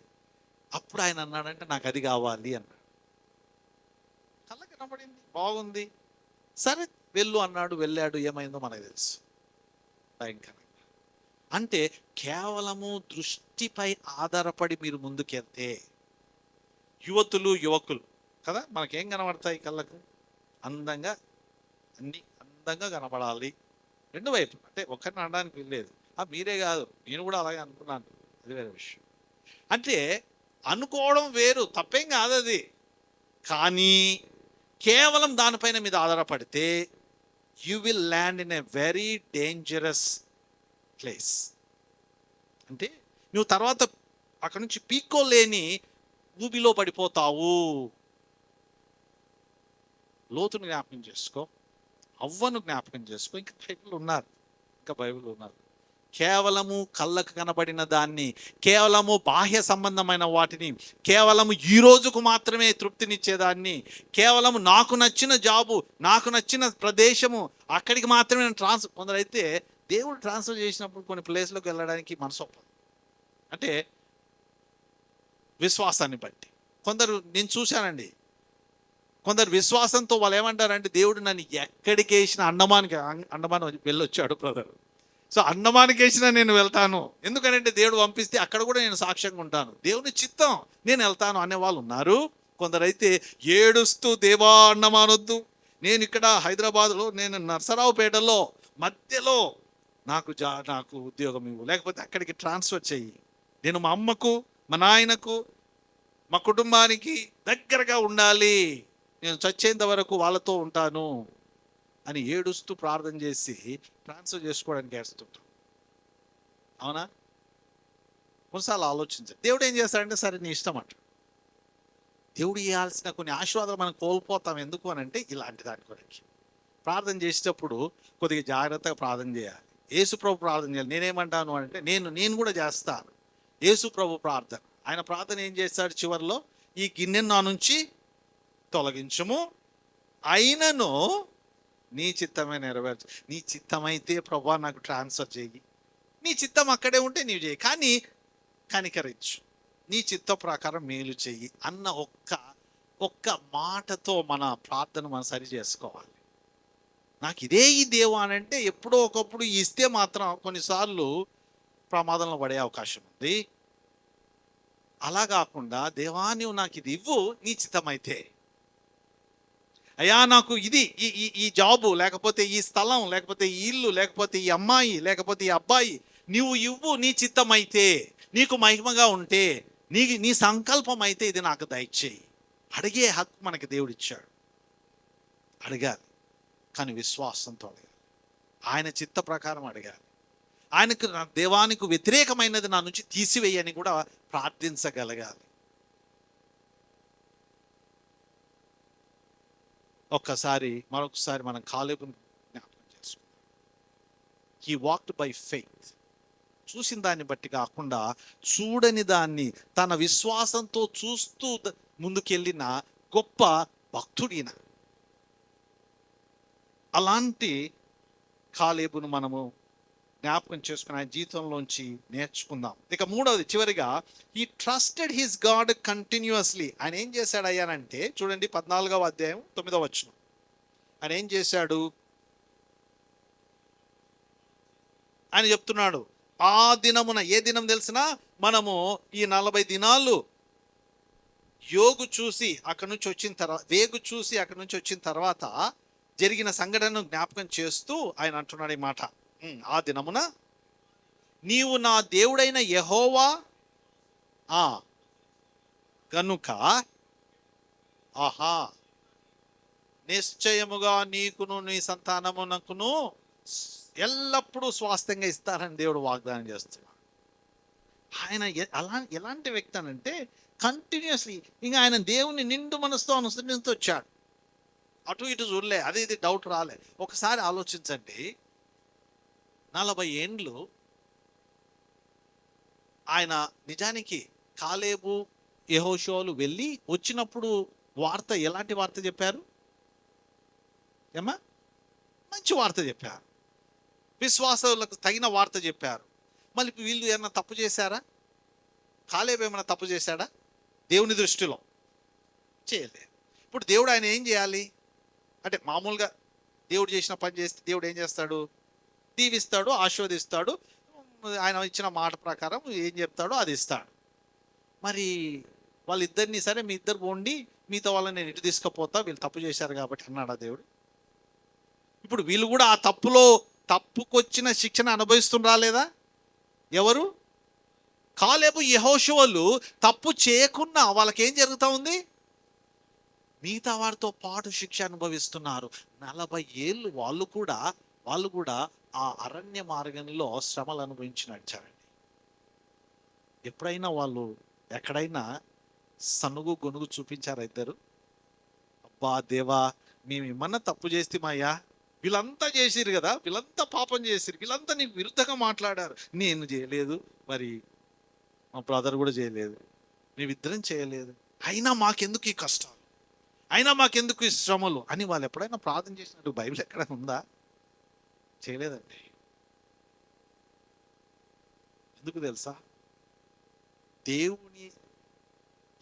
అప్పుడు ఆయన అన్నాడంటే నాకు అది కావాలి అన్నాడు. కళ్ళ కనబడింది, బాగుంది, సరే వెళ్ళు అన్నాడు. వెళ్ళాడు. ఏమైందో మనకు తెలుసు. భయంకరంగా. అంటే కేవలము దృష్టిపై ఆధారపడి మీరు ముందుకెళ్తే, యువకులు కదా, మనకేం కనబడతాయి? కళ్ళకు అందంగా, అన్ని అందంగా కనబడాలి. రెండు వైపు, అంటే ఒక్కరిని అనడానికి వెళ్ళలేదు. మీరే కాదు, నేను కూడా అలాగే అనుకున్నాను. అది వేరే విషయం. అంటే అనుకోవడం వేరు, తప్పేం కాదు అది. కానీ కేవలం దానిపైన మీద ఆధారపడితే you will land in a very dangerous place. అంటే నువ్వు తర్వాత అక్కడ నుంచి పీక్కోలేని ఊబిలో పడిపోతావు. లోతును జ్ఞాపకం చేసుకో, అవ్వను జ్ఞాపకం చేసుకో, ఇంకా బైబిల్ ఉన్నారు. కేవలము కళ్ళకు కనబడిన దాన్ని, కేవలము బాహ్య సంబంధమైన వాటిని, కేవలము ఈ రోజుకు మాత్రమే తృప్తినిచ్చేదాన్ని, కేవలము నాకు నచ్చిన జాబు, నాకు నచ్చిన ప్రదేశము, అక్కడికి మాత్రమే నేను కొందరైతే దేవుడు ట్రాన్స్ఫర్ చేసినప్పుడు కొన్ని ప్లేస్లోకి వెళ్ళడానికి మనసు ఒప్పదు. అంటే విశ్వాసాన్ని బట్టి. కొందరు నేను చూశానండి, కొందరు విశ్వాసంతో వాళ్ళు ఏమంటారంటే, దేవుడు నన్ను ఎక్కడికి వేసిన అండమాన్ వెళ్ళొచ్చాడు బ్రదర్, సో అండమానికి వేసినా నేను వెళ్తాను, ఎందుకంటే దేవుడు పంపిస్తే అక్కడ కూడా నేను సాక్ష్యంగా ఉంటాను, దేవుని చిత్తం, నేను వెళ్తాను అనే వాళ్ళు ఉన్నారు. కొందరైతే ఏడుస్తూ, దేవా అండమానొద్దు, నేను ఇక్కడ హైదరాబాద్లో, నేను నర్సరావుపేటలో మధ్యలో నాకు ఉద్యోగం ఇవ్వు, లేకపోతే అక్కడికి ట్రాన్స్ఫర్ చెయ్యి, నేను మా అమ్మకు, మా నాయనకు, మా కుటుంబానికి దగ్గరగా ఉండాలి, నేను చచ్చేంత వరకు వాళ్ళతో ఉంటాను అని ఏడుస్తూ ప్రార్థన చేసి ట్రాన్స్ఫర్ చేసుకోవడానికి ఏడుస్తుంటాం. అవునా? కొన్నిసార్లు ఆలోచించాలి. దేవుడు ఏం చేస్తాడంటే, సరే నీ ఇష్టం అంట. దేవుడు ఇవ్వాల్సిన కొన్ని ఆశీర్వాదాలు మనం కోల్పోతాం. ఎందుకు అని అంటే, ఇలాంటి దాని కొరకు ప్రార్థన చేసేటప్పుడు కొద్దిగా జాగ్రత్తగా ప్రార్థన చేయాలి. యేసు ప్రభు ప్రార్థన చేయాలి. నేనేమంటాను అంటే, నేను కూడా చేస్తాను యేసు ప్రభు ప్రార్థన. ఆయన ప్రార్థన ఏం చేస్తాడు చివరిలో, ఈ గిన్నెను నా నుంచి తొలగించము, అయినను నీ చిత్తమే నెరవేర్చు. నీ చిత్తమైతే ప్రభా నాకు ట్రాన్స్ఫర్ చేయి, నీ చిత్తం అక్కడే ఉంటే నీవు చేయి, కానీ కనికరించు, నీ చిత్త ప్రకారం మేలు చెయ్యి అన్న ఒక్క మాటతో మన ప్రార్థన మనం సరి చేసుకోవాలి. నాకు ఇదే ఈ దేవా అని అంటే, ఎప్పుడో ఒకప్పుడు ఇస్తే మాత్రం కొన్నిసార్లు ప్రమాదంలో పడే అవకాశం ఉంది. అలా కాకుండా, దేవా నువ్వు నాకు ఇది ఇవ్వు, నీ చిత్తమైతే, అయ్యా నాకు ఇది ఈ జాబు, లేకపోతే ఈ స్థలం, లేకపోతే ఈ ఇల్లు, లేకపోతే ఈ అమ్మాయి, లేకపోతే ఈ అబ్బాయి, నీవు ఇవ్వు, నీ చిత్తమైతే, నీకు మహిమగా ఉంటే, నీ సంకల్పం అయితే ఇది నాకు దయచేయి. అడిగే హక్కు మనకి దేవుడిచ్చాడు. అడగాలి, కానీ విశ్వాసంతో అడగాలి, ఆయన చిత్త ప్రకారం అడగాలి. ఆయనకు, దేవానికి వ్యతిరేకమైనది నా నుంచి తీసివేయని కూడా ప్రార్థించగలగాలి. మరొకసారి మనం కాలేబుని జ్ఞాపకం చేసుకుందాం. He walked by faith. చూసిన దాన్ని బట్టి కాకుండా, చూడని దాన్ని తన విశ్వాసంతో చూస్తూ ముందుకెళ్ళిన గొప్ప భక్తుడిన. అలాంటి కాలేబును మనము జ్ఞాపకం చేసుకుని ఆయన జీవితంలోంచి నేర్చుకుందాం. ఇక మూడవది, చివరిగా, he trusted his God continuously. ఆయన ఏం చేశాడు అయ్యానంటే, చూడండి 14వ అధ్యాయం 9వ వచనం. ఆయన ఏం చేశాడు? ఆయన చెప్తున్నాడు, ఆ దినమున, ఏ దినం తెలిసినా, మనము ఈ 40 దినాలు వేగు చూసి అక్కడి నుంచి వచ్చిన తర్వాత జరిగిన సంఘటనను జ్ఞాపకం చేస్తూ ఆయన అంటున్నాడు ఈ మాట, ఆ దినమున నీవు నా దేవుడైన యెహోవా కనుక నిశ్చయముగా నీకును నీ సంతానమునకును ఎల్లప్పుడూ స్వాస్థ్యంగా ఇస్తారని దేవుడు వాగ్దానం చేస్తున్నాడు. ఆయన ఎలాంటి వ్యక్తి అనంటే, కంటిన్యూస్లీ ఇంకా ఆయన దేవుని నిండు మనసుతో అనుసరిస్తూ వచ్చాడు. అటు ఇటు చూడలే, అది ఇది డౌట్ రాలే. ఒకసారి ఆలోచించండి, 40 ఏండ్లు ఆయన నిజానికి కాలేబు యెహోషువలు వెళ్ళి వచ్చినప్పుడు ఎలాంటి వార్త చెప్పారు? మంచి వార్త చెప్పారు, విశ్వాసాలకు తగిన వార్త చెప్పారు. మళ్ళీ వీళ్ళు ఏమన్నా తప్పు చేశారా? కాలేబు ఏమైనా తప్పు చేశాడా? దేవుని దృష్టిలో చేయలేదు. ఇప్పుడు దేవుడు ఆయన ఏం చేయాలి అంటే, మామూలుగా దేవుడు చేసిన పని చేస్తే దేవుడు ఏం చేస్తాడు? దీవిస్తాడు, ఆశీర్వదిస్తాడు, ఆయన ఇచ్చిన మాట ప్రకారం ఏం చెప్తాడో అది ఇస్తాడు. మరి వాళ్ళిద్దరిని, సరే మీ ఇద్దరు పోండి, మీతో వాళ్ళని నేను ఇటు తీసుకుపోతా, వీళ్ళు తప్పు చేశారు కాబట్టి అన్నాడా దేవుడు? ఇప్పుడు వీళ్ళు కూడా ఆ తప్పుకొచ్చిన శిక్షణ అనుభవిస్తుండ్రా లేదా? ఎవరు? కాలేబు యెహోషువలు తప్పు చేయకున్నా వాళ్ళకేం జరుగుతూ ఉంది? మిగతా వారితో పాటు శిక్ష అనుభవిస్తున్నారు. 40 ఏళ్ళు వాళ్ళు కూడా ఆ అరణ్య మార్గంలో శ్రమలు అనుభవించి నడిచారండి. ఎప్పుడైనా వాళ్ళు ఎక్కడైనా సనుగు గొనుగు చూపించారా ఇద్దరు? అబ్బా దేవా, మేము ఏమన్నా తప్పు చేస్తేమయ్యా, వీళ్ళంతా చేసిరు కదా, వీళ్ళంతా పాపం చేసిరు, వీళ్ళంతా నీకు విరుద్ధంగా మాట్లాడారు, నేను చేయలేదు, మరి మా బ్రదర్ కూడా చేయలేదు, మేమిద్దరం చేయలేదు, అయినా మాకెందుకు ఈ కష్టాలు, అయినా మాకెందుకు ఈ శ్రమలు అని వాళ్ళు ఎప్పుడైనా ప్రార్థన చేసినట్టు బైబిల్ ఎక్కడ ఉందా? చేయలేదండి. ఎందుకు తెలుసా? దేవుని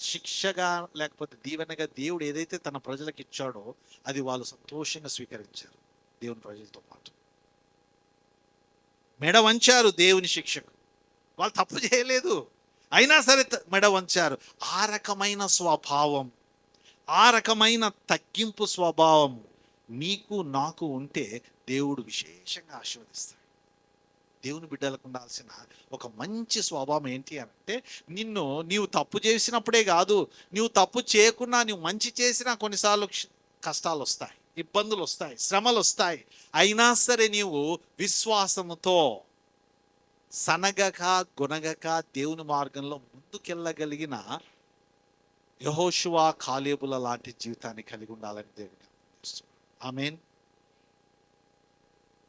శిక్షగా లేకపోతే దీవెనగా దేవుడు ఏదైతే తన ప్రజలకు ఇచ్చాడో అది వాళ్ళు సంతోషంగా స్వీకరించారు. దేవుని ప్రజలతో పాటు మెడ వంచారు దేవుని శిక్షకు. వాళ్ళు తప్పు చేయలేదు, అయినా సరే మెడ వంచారు. ఆ రకమైన స్వభావం, ఆ రకమైన తగ్గింపు స్వభావం నీకు నాకు ఉంటే దేవుడు విశేషంగా ఆశీర్వదిస్తాడు. దేవుని బిడ్డలకు ఉండాల్సిన ఒక మంచి స్వభావం ఏంటి అంటే, నీవు తప్పు చేసినప్పుడే కాదు, నీవు తప్పు చేయకున్నా, నీవు మంచి చేసినా కొన్నిసార్లు కష్టాలు వస్తాయి, ఇబ్బందులు వస్తాయి, శ్రమలు వస్తాయి. అయినా సరే నీవు విశ్వాసముతో సనగక గొనగక దేవుని మార్గంలో ముందుకెళ్ళగలిగిన యెహోషువ కాలేబుల లాంటి జీవితాన్ని కలిగి ఉండాలని దేవుడు ఆమేన్.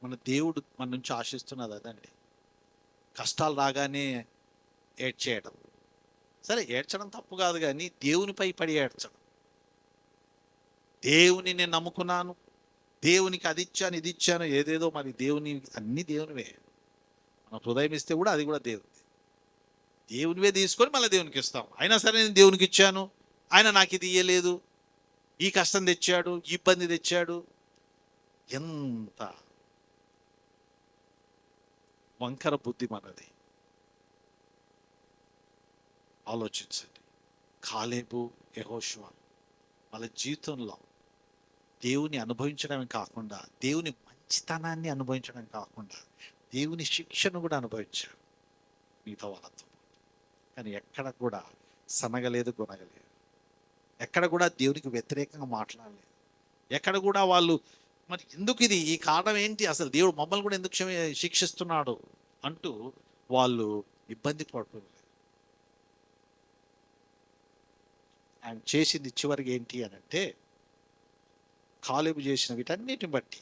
మన దేవుడు మన నుంచి ఆశిస్తున్నది అదండి. కష్టాలు రాగానే ఏడ్చేయడం, సరే ఏడ్చడం తప్పు కాదు, కానీ దేవునిపై పడి ఏడ్చడం. దేవుని నేను నమ్ముకున్నాను, దేవునికి అది ఇచ్చాను ఇది ఇచ్చాను, ఏదేదో, మరి దేవుని అన్ని దేవునివే. మన హృదయం ఇస్తే కూడా అది కూడా దేవునివే తీసుకొని మళ్ళీ దేవునికి ఇస్తాం. అయినా సరే నేను దేవునికి ఇచ్చాను, ఆయన నాకు ఇది ఇయ్యలేదు, ఈ కష్టం తెచ్చాడు, ఈ ఇబ్బంది తెచ్చాడు. ఎంత వంకర బుద్ధి మనది. ఆలోచించండి. కాలేబు యెహోషువ వాళ్ళ జీవితంలో దేవుని అనుభవించడమే కాకుండా, దేవుని మంచితనాన్ని అనుభవించడం కాకుండా, దేవుని శిక్షను కూడా అనుభవించారు మిగతా వాళ్ళతో. కానీ ఎక్కడ కూడా సనగలేదు, గొనగలేదు. ఎక్కడ కూడా దేవునికి వ్యతిరేకంగా మాట్లాడలేదు. ఎక్కడ కూడా వాళ్ళు మరి ఎందుకు ఇది, ఈ కారణం ఏంటి, అసలు దేవుడు మమ్మల్ని కూడా ఎందుకు శిక్షిస్తున్నాడు అంటూ వాళ్ళు ఇబ్బంది పడుతున్నారు. ఆయన చేసింది చివరికి ఏంటి అని అంటే, కాలేబు చేసిన వీటన్నిటిని బట్టి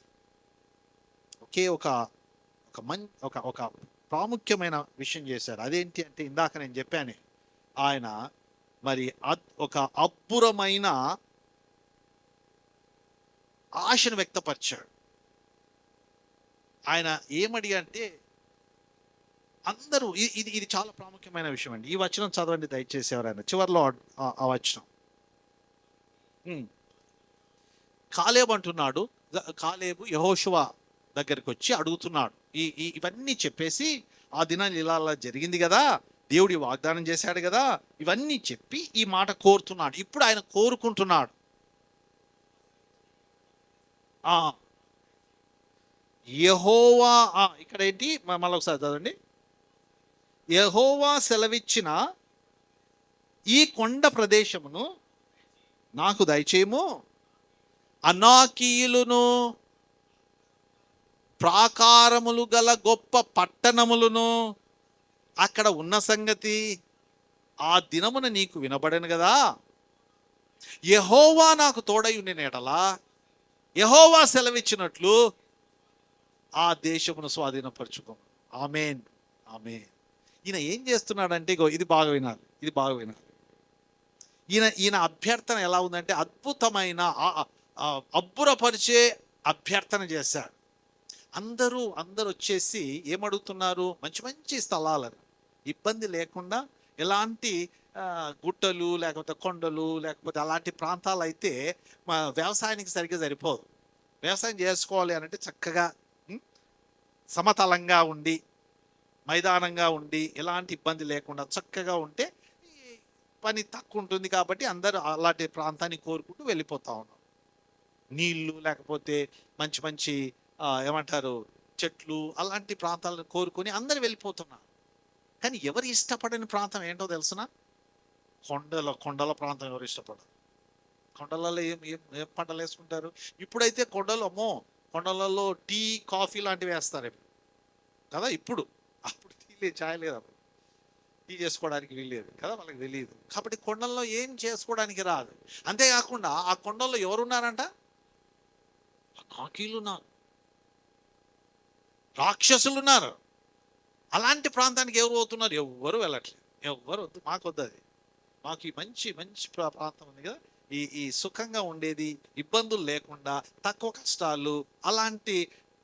ఒకే ఒక ప్రాముఖ్యమైన విషయం చేశాడు. అదేంటి అంటే, ఇందాక నేను చెప్పాను, ఆయన మరి ఒక అబ్బురమైన ఆశను వ్యక్తపరిచాడు. ఆయన ఏమడిగా అంటే, అందరూ ఇది చాలా ప్రాముఖ్యమైన విషయం అండి. ఈ వచనం చదవండి దయచేసి ఎవరైనా, చివరిలో ఆ వచనం. కాలేబు అంటున్నాడు, కాలేబు యెహోషువ దగ్గరికి వచ్చి అడుగుతున్నాడు, ఇవన్నీ చెప్పేసి, ఆ దినాలు ఇలా జరిగింది కదా, దేవుడి వాగ్దానం చేశాడు కదా, ఇవన్నీ చెప్పి ఈ మాట కోరుతున్నాడు. ఇప్పుడు ఆయన కోరుకుంటున్నాడు. యెహోవా, ఇక్కడ ఏంటి, మళ్ళీ ఒకసారి చదవండి. యెహోవా సెలవిచ్చిన ఈ కొండ ప్రదేశమును నాకు దయచేయము, అనాకీయులను ప్రాకారములు గల గొప్ప పట్టణములను అక్కడ ఉన్న సంగతి ఆ దినమున నీకు వినబడను కదా. యెహోవా నాకు తోడై ఉండిన ఎడల, యెహోవా సెలవిచ్చినట్లు ఆ దేశమును స్వాధీనపరచుకో. ఆమేన్, ఆమేన్. ఈయన ఏం చేస్తున్నాడంటే, ఇది బాగా వినాలి, ఇది బాగా వినాలి. ఈయన అభ్యర్థన ఎలా ఉందంటే, అద్భుతమైన అబ్బురపరిచే అభ్యర్థన చేశాడు. అందరూ వచ్చేసి ఏమడుగుతున్నారు? మంచి మంచి స్థలాలను, ఇబ్బంది లేకుండా, ఎలాంటి గుట్టలు లేకపోతే కొండలు లేకపోతే అలాంటి ప్రాంతాలు అయితే వ్యవసాయానికి సరిగ్గా సరిపోదు. వ్యవసాయం చేసుకోవాలి అని అంటే చక్కగా సమతలంగా ఉండి, మైదానంగా ఉండి, ఎలాంటి ఇబ్బంది లేకుండా చక్కగా ఉంటే పని తక్కువ ఉంటుంది. కాబట్టి అందరూ అలాంటి ప్రాంతాన్ని కోరుకుంటూ వెళ్ళిపోతా ఉన్నారు. నీళ్లు లేకపోతే మంచి మంచి ఏమంటారు చెట్లు, అలాంటి ప్రాంతాలను కోరుకొని అందరు వెళ్ళిపోతున్నారు. కానీ ఎవరు ఇష్టపడని ప్రాంతం ఏంటో తెలుసున? కొండల ప్రాంతం ఎవరు ఇష్టపడరు? కొండలలో ఏం ఏం ఏం పంటలు వేసుకుంటారు? ఇప్పుడైతే కొండలు, అమ్మో, కొండలలో టీ, కాఫీ లాంటివి వేస్తారు కదా ఇప్పుడు. అప్పుడు టీ లేదు, ఛాయ్ లేదు, అప్పుడు టీ చేసుకోవడానికి వీల్లేదు కదా, వాళ్ళకి తెలియదు. కాబట్టి కొండల్లో ఏం చేసుకోవడానికి రాదు. అంతేకాకుండా ఆ కొండల్లో ఎవరున్నారంట? నాకీలు ఉన్నారు, రాక్షసులు ఉన్నారు. అలాంటి ప్రాంతానికి ఎవరు పోతున్నారు? ఎవ్వరు వెళ్ళట్లేదు. ఎవ్వరు వద్దు, మాకు వద్దు అది. మాకు ఈ మంచి మంచి ప్రాంతం ఉంది కదా, ఈ సుఖంగా ఉండేది, ఇబ్బందులు లేకుండా, తక్కువ కష్టాలు, అలాంటి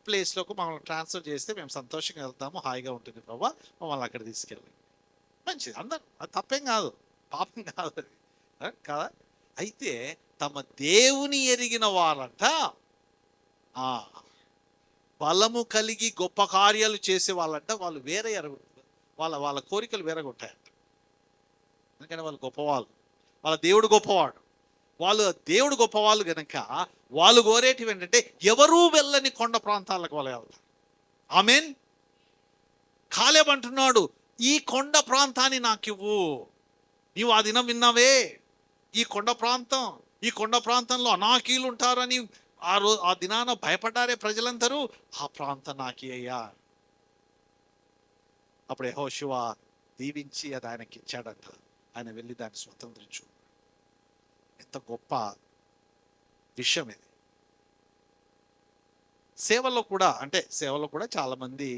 ప్లేస్లోకి మమ్మల్ని ట్రాన్స్ఫర్ చేస్తే మేము సంతోషంగా వెళ్తాము, హాయిగా ఉంటుంది ప్రభా, మమ్మల్ని అక్కడ తీసుకెళ్ళి. మంచిది, అందరూ, అది తప్పేం కాదు, పాపం కాదు అది కదా. అయితే తమ దేవుని ఎరిగిన వారంట బలము కలిగి గొప్ప కార్యాలు చేసే వాళ్ళంట, వాళ్ళు వేరే వాళ్ళ కోరికలు వేరగొట్టాయంట. ఎందుకంటే వాళ్ళు గొప్పవాళ్ళు, వాళ్ళ దేవుడు గొప్పవాడు. వాళ్ళు దేవుడు గొప్పవాళ్ళు కనుక వాళ్ళు కోరేటివి ఏంటంటే ఎవరూ వెళ్ళని కొండ ప్రాంతాలకు వాళ్ళు వెళ్తారు. ఆమేన్. కాలేబ్ అంటున్నాడు, ఈ కొండ ప్రాంతాన్ని నాకివ్వు. నీవు ఆ దినం విన్నావే, ఈ కొండ ప్రాంతంలో అనాకీలు ఉంటారని ఆ దినాన భయపడ్డారే ప్రజలందరూ. ఆ ప్రాంతం నాకి అయ్యా. అప్పుడు యెహోషువ దీవించి అది ఆయనకి ఇచ్చాడంట. ఆయన వెళ్ళి దాన్ని స్వతంత్రించు. ఎంత గొప్ప విషయం ఇది. సేవలో కూడా చాలామంది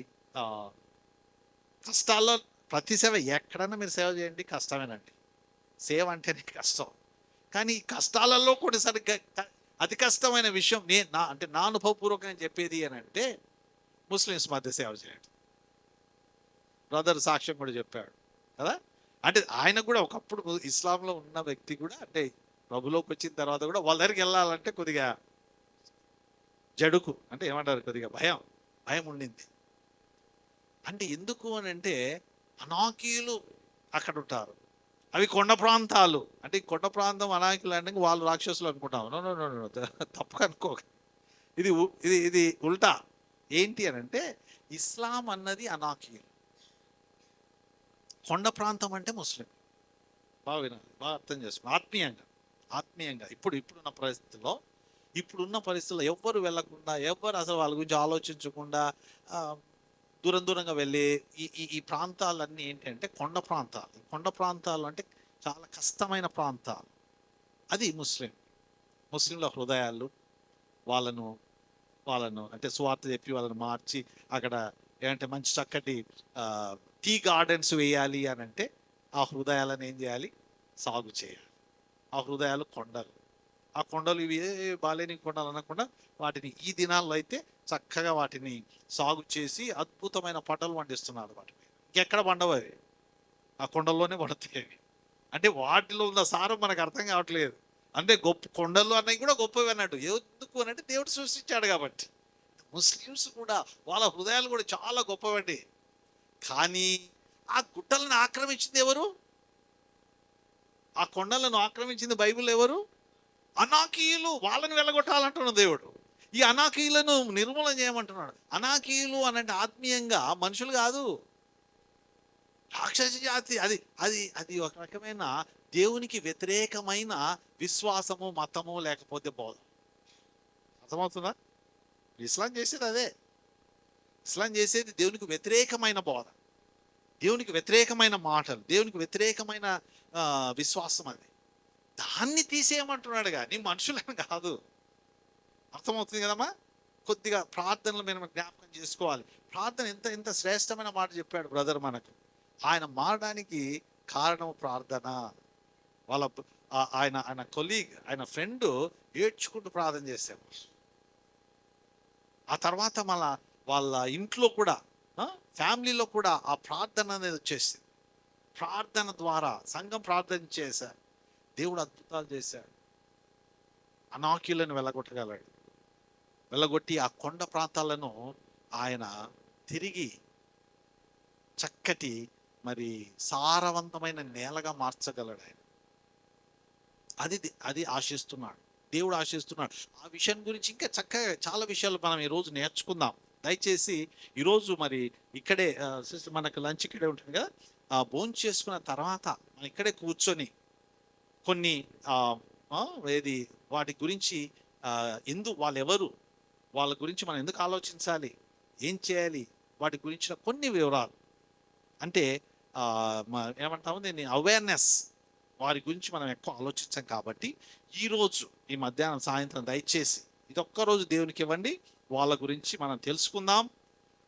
కష్టాల్లో, ప్రతి సేవ ఎక్కడన్నా మీరు సేవ చేయండి కష్టమేనండి. సేవ అంటేనే కష్టం. కానీ ఈ కష్టాలలో కొన్నిసారి అతి కష్టమైన విషయం నా అనుభవపూర్వకంగా చెప్పేది అని అంటే, ముస్లిమ్స్ మధ్య సేవ చేయండి. బ్రదర్ సాక్ష్యం కూడా చెప్పాడు కదా. అంటే ఆయన కూడా ఒకప్పుడు ఇస్లాంలో ఉన్న వ్యక్తి కూడా, అంటే ప్రభులోకి వచ్చిన తర్వాత కూడా వాళ్ళ దగ్గరికి వెళ్ళాలంటే కొద్దిగా జడుకు, అంటే ఏమంటారు, కొద్దిగా భయం ఉండింది. అంటే ఎందుకు అని అంటే అనాకీయులు అక్కడ ఉంటారు. అవి కొండ ప్రాంతాలు. అంటే ఈ కొండ ప్రాంతం అనాకీలు అంటే వాళ్ళు రాక్షసులు అనుకుంటాం. నో, తప్పుగా అనుకో. ఇది ఇది ఇది ఉల్టా. ఏంటి అని అంటే ఇస్లాం అన్నది అనాకీయులు, కొండ ప్రాంతం అంటే ముస్లిం. బాగా వినాలి, బాగా అర్థం చేసుకోండి. ఆత్మీయంగా ఇప్పుడున్న పరిస్థితుల్లో ఎవ్వరు వెళ్ళకుండా, ఎవ్వరు అసలు వాళ్ళ గురించి ఆలోచించకుండా దూరంగా వెళ్ళి ఈ ప్రాంతాలన్నీ ఏంటంటే కొండ ప్రాంతాలు అంటే చాలా కష్టమైన ప్రాంతాలు. అది ముస్లింల హృదయాలు. వాళ్ళను అంటే సువార్త చెప్పి వాళ్ళని మార్చి అక్కడ ఏంటంటే మంచి చక్కటి టీ గార్డెన్స్ వేయాలి అని అంటే ఆ హృదయాలను ఏం చేయాలి? సాగు చేయాలి. ఆ హృదయాలు ఆ కొండలు ఇవి బాలేని కొండలు అనకుండా వాటిని ఈ దినాల్లో అయితే చక్కగా వాటిని సాగు చేసి అద్భుతమైన పంటలు పండిస్తున్నారు. వాటిని ఇంకెక్కడ పండవు, అవి ఆ కొండల్లోనే పండుతాయి. అంటే వాటిలో ఉన్న సారం మనకు అర్థం కావట్లేదు. అంటే గొప్ప కొండలు అన్నవి కూడా గొప్పవి అన్నట్టు. ఎందుకు అని అంటే దేవుడు సృష్టించాడు కాబట్టి. ముస్లిమ్స్ కూడా వాళ్ళ హృదయాలు కూడా చాలా గొప్పవండి. కానీ ఆ గుట్టలను ఆక్రమించింది ఎవరు? ఆ కొండలను ఆక్రమించింది బైబిల్ ఎవరు? అనాకీయులు. వాళ్ళని వెళ్ళగొట్టాలంటున్నాడు దేవుడు. ఈ అనాకీయులను నిర్మూలన చేయమంటున్నాడు. అనాకీయులు అనంటే ఆత్మీయంగా మనుషులు కాదు, రాక్షస జాతి. అది ఒక రకమైన దేవునికి వ్యతిరేకమైన విశ్వాసము, మతము, లేకపోతే బోధ. అర్థమవుతుందా? ఇస్లాం చేసేది అదే. ఇస్లాం చేసేది దేవునికి వ్యతిరేకమైన బోధ, దేవునికి వ్యతిరేకమైన మాటలు, దేవునికి వ్యతిరేకమైన విశ్వాసం. అది దాన్ని తీసేయమంటున్నాడు కానీ మనుషులను కాదు. అర్థమవుతుంది కదమ్మా? కొద్దిగా ప్రార్థనలు మేము జ్ఞాపకం చేసుకోవాలి. ప్రార్థన ఎంత శ్రేష్టమైన మాట చెప్పాడు బ్రదర్ మనకు. ఆయన మారడానికి కారణం ప్రార్థన. ఆయన కొలీగ్, ఆయన ఫ్రెండ్ ఏడ్చుకుంటూ ప్రార్థన చేశాడు. ఆ తర్వాత మళ్ళా వాళ్ళ ఇంట్లో కూడా, ఫ్యామిలీలో కూడా ఆ ప్రార్థన అనేది వచ్చేసింది. ప్రార్థన ద్వారా సంఘం ప్రార్థన చేశారు, దేవుడు అద్భుతాలు చేశాడు. అనాకీయులను వెళ్ళగొట్టి ఆ కొండ ప్రాంతాలను ఆయన తిరిగి చక్కటి సారవంతమైన నేలగా మార్చగలడు. ఆయన అది ఆశిస్తున్నాడు, దేవుడు ఆశిస్తున్నాడు. ఆ విషయం గురించి ఇంకా చక్కగా చాలా విషయాలు మనం ఈరోజు నేర్చుకుందాం. దయచేసి ఈరోజు మరి ఇక్కడే సిస్టర్ మనకు లంచ్ ఇక్కడే ఉంటుంది కదా, భోజనం చేసుకున్న తర్వాత మనం ఇక్కడే కూర్చొని కొన్ని ఏది వాటి గురించి వాళ్ళు ఎవరు, వాళ్ళ గురించి మనం ఎందుకు ఆలోచించాలి, ఏం చేయాలి, వాటి గురించిన కొన్ని వివరాలు, అంటే ఏమంటాము దీన్ని, అవేర్నెస్, వారి గురించి మనం ఎక్కువ ఆలోచించాం. కాబట్టి ఈరోజు ఈ మధ్యాహ్నం సాయంత్రం దయచేసి ఇదొక్కరోజు దేవునికి ఇవ్వండి, వాళ్ళ గురించి మనం తెలుసుకుందాం,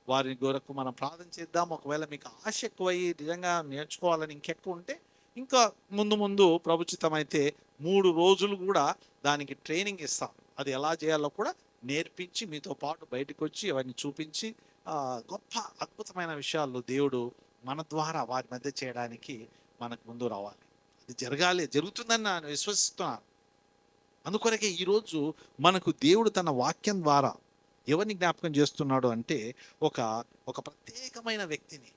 వారి కొరకు మనం ప్రార్థన చేద్దాం. ఒకవేళ మీకు ఆశ ఎక్కువయ్యి నిజంగా నేర్చుకోవాలని ఇంకెక్కువ ఉంటే ఇంకా ముందు ముందు ప్రభుచితమైతే 3 రోజులు కూడా దానికి ట్రైనింగ్ ఇస్తాం. అది ఎలా చేయాలో కూడా నేర్పించి మీతో పాటు బయటకు వచ్చి అవన్నీ చూపించి గొప్ప అద్భుతమైన విషయాలు దేవుడు మన ద్వారా వారి మధ్య చేయడానికి మనకు ముందు రావాలి. అది జరుగుతుందని నేను విశ్వసిస్తున్నాను. అందుకొరకే ఈరోజు మనకు దేవుడు తన వాక్యం ద్వారా ఎవరిని జ్ఞాపకం చేస్తున్నాడు అంటే ఒక ప్రత్యేకమైన వ్యక్తిని.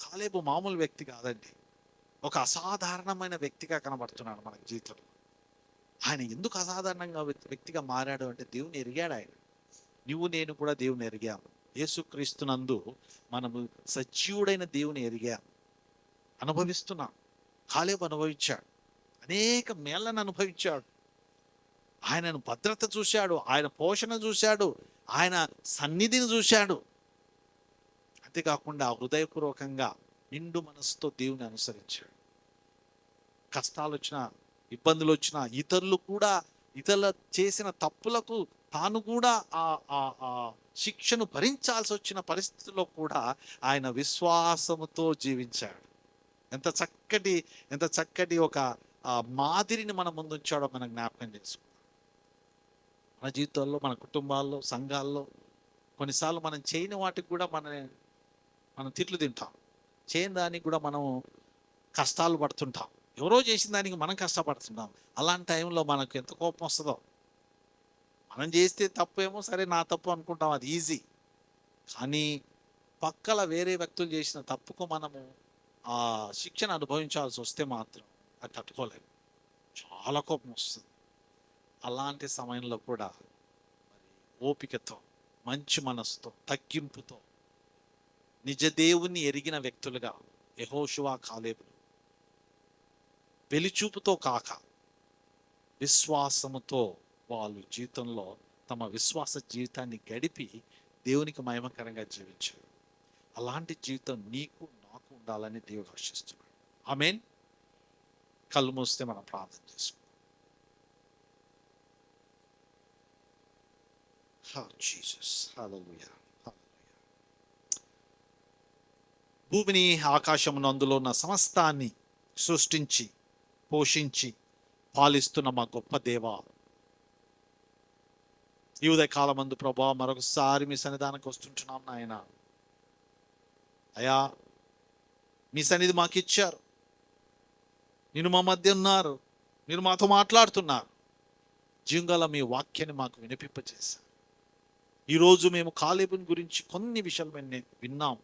కాలేబు మామూలు వ్యక్తి కాదండి, ఒక అసాధారణమైన వ్యక్తిగా కనబడుతున్నాడు మనకు జీవితంలో. ఆయన ఎందుకు అసాధారణంగా వ్యక్తిగా మారాడు అంటే దేవుని ఎరిగాడు ఆయన. నువ్వు నేను కూడా దేవుని ఎరిగాము. యేసుక్రీస్తునందు మనము సజీవుడైన దేవుని ఎరిగాము, అనుభవిస్తున్నాం. కాలేబు అనుభవించాడు, అనేక మేళ్లను అనుభవించాడు. ఆయనను భద్రత చూశాడు, ఆయన పోషణ చూశాడు, ఆయన సన్నిధిని చూశాడు. అంతేకాకుండా హృదయపూర్వకంగా నిండు మనసుతో దేవుని అనుసరించాడు. కష్టాలు వచ్చినా, ఇబ్బందులు వచ్చినా, ఇతరుల చేసిన తప్పులకు తాను కూడా ఆ శిక్షను భరించాల్సి వచ్చిన పరిస్థితుల్లో కూడా ఆయన విశ్వాసముతో జీవించాడు. ఎంత చక్కటి ఒక మాదిరిని మన ముందు ఉంచాడో మనం జ్ఞాపకం చేసుకుంటాం. మన జీవితాల్లో, మన కుటుంబాల్లో, సంఘాల్లో కొన్నిసార్లు మనం చేయని వాటికి కూడా మనం తిట్లు తింటాం, చేయని దానికి కూడా మనం కష్టాలు పడుతుంటాం. ఎవరో చేసిన దానికి మనం కష్టపడుతున్నాం. అలాంటి టైంలో మనకు ఎంత కోపం వస్తుందో. మనం చేస్తే తప్పేమో, సరే నా తప్పు అనుకుంటాం, అది ఈజీ. కానీ పక్కల వేరే వ్యక్తులు చేసిన తప్పుకు మనము ఆ శిక్షణ అనుభవించాల్సి వస్తే మాత్రం అది తట్టుకోలేము, చాలా కోపం వస్తుంది. అలాంటి సమయంలో కూడా ఓపికతో, మంచి మనసుతో, తగ్గింపుతో, నిజ దేవుని ఎరిగిన వ్యక్తులుగా యెహోషువ, కాలేబులు వెలిచూపుతో కాక విశ్వాసముతో వాళ్ళు జీవితంలో తమ విశ్వాస జీవితాన్ని గడిపి దేవునికి మహిమకరంగా జీవించారు. అలాంటి జీవితం నీకు నాకు ఉండాలని దేవుడు ఆశిస్తున్నాడు. ఆమేన్. కళ్ళు మూస్తే మనం ప్రార్థన చేసుకుందాం. జీసస్, హల్లెలూయా. భూమిని, ఆకాశమును, అందులో ఉన్న సమస్తాన్ని సృష్టించి పోషించి పాలిస్తున్న మా గొప్ప దేవా, ఈ ఉదయకాలమందు ప్రభా మరొకసారి మీ సన్నిధానానికి వస్తుంటున్నాం నాయన. అయా, మీ సన్నిధి మాకు ఇచ్చారు, నేను మా మధ్య ఉన్నారు, మీరు మాతో మాట్లాడుతున్నారు. జీవంగల మీ వాక్యాన్ని మాకు వినిపింపచేశారు. ఈరోజు మేము కాలేబుని గురించి కొన్ని విషయాలు విన్నాం,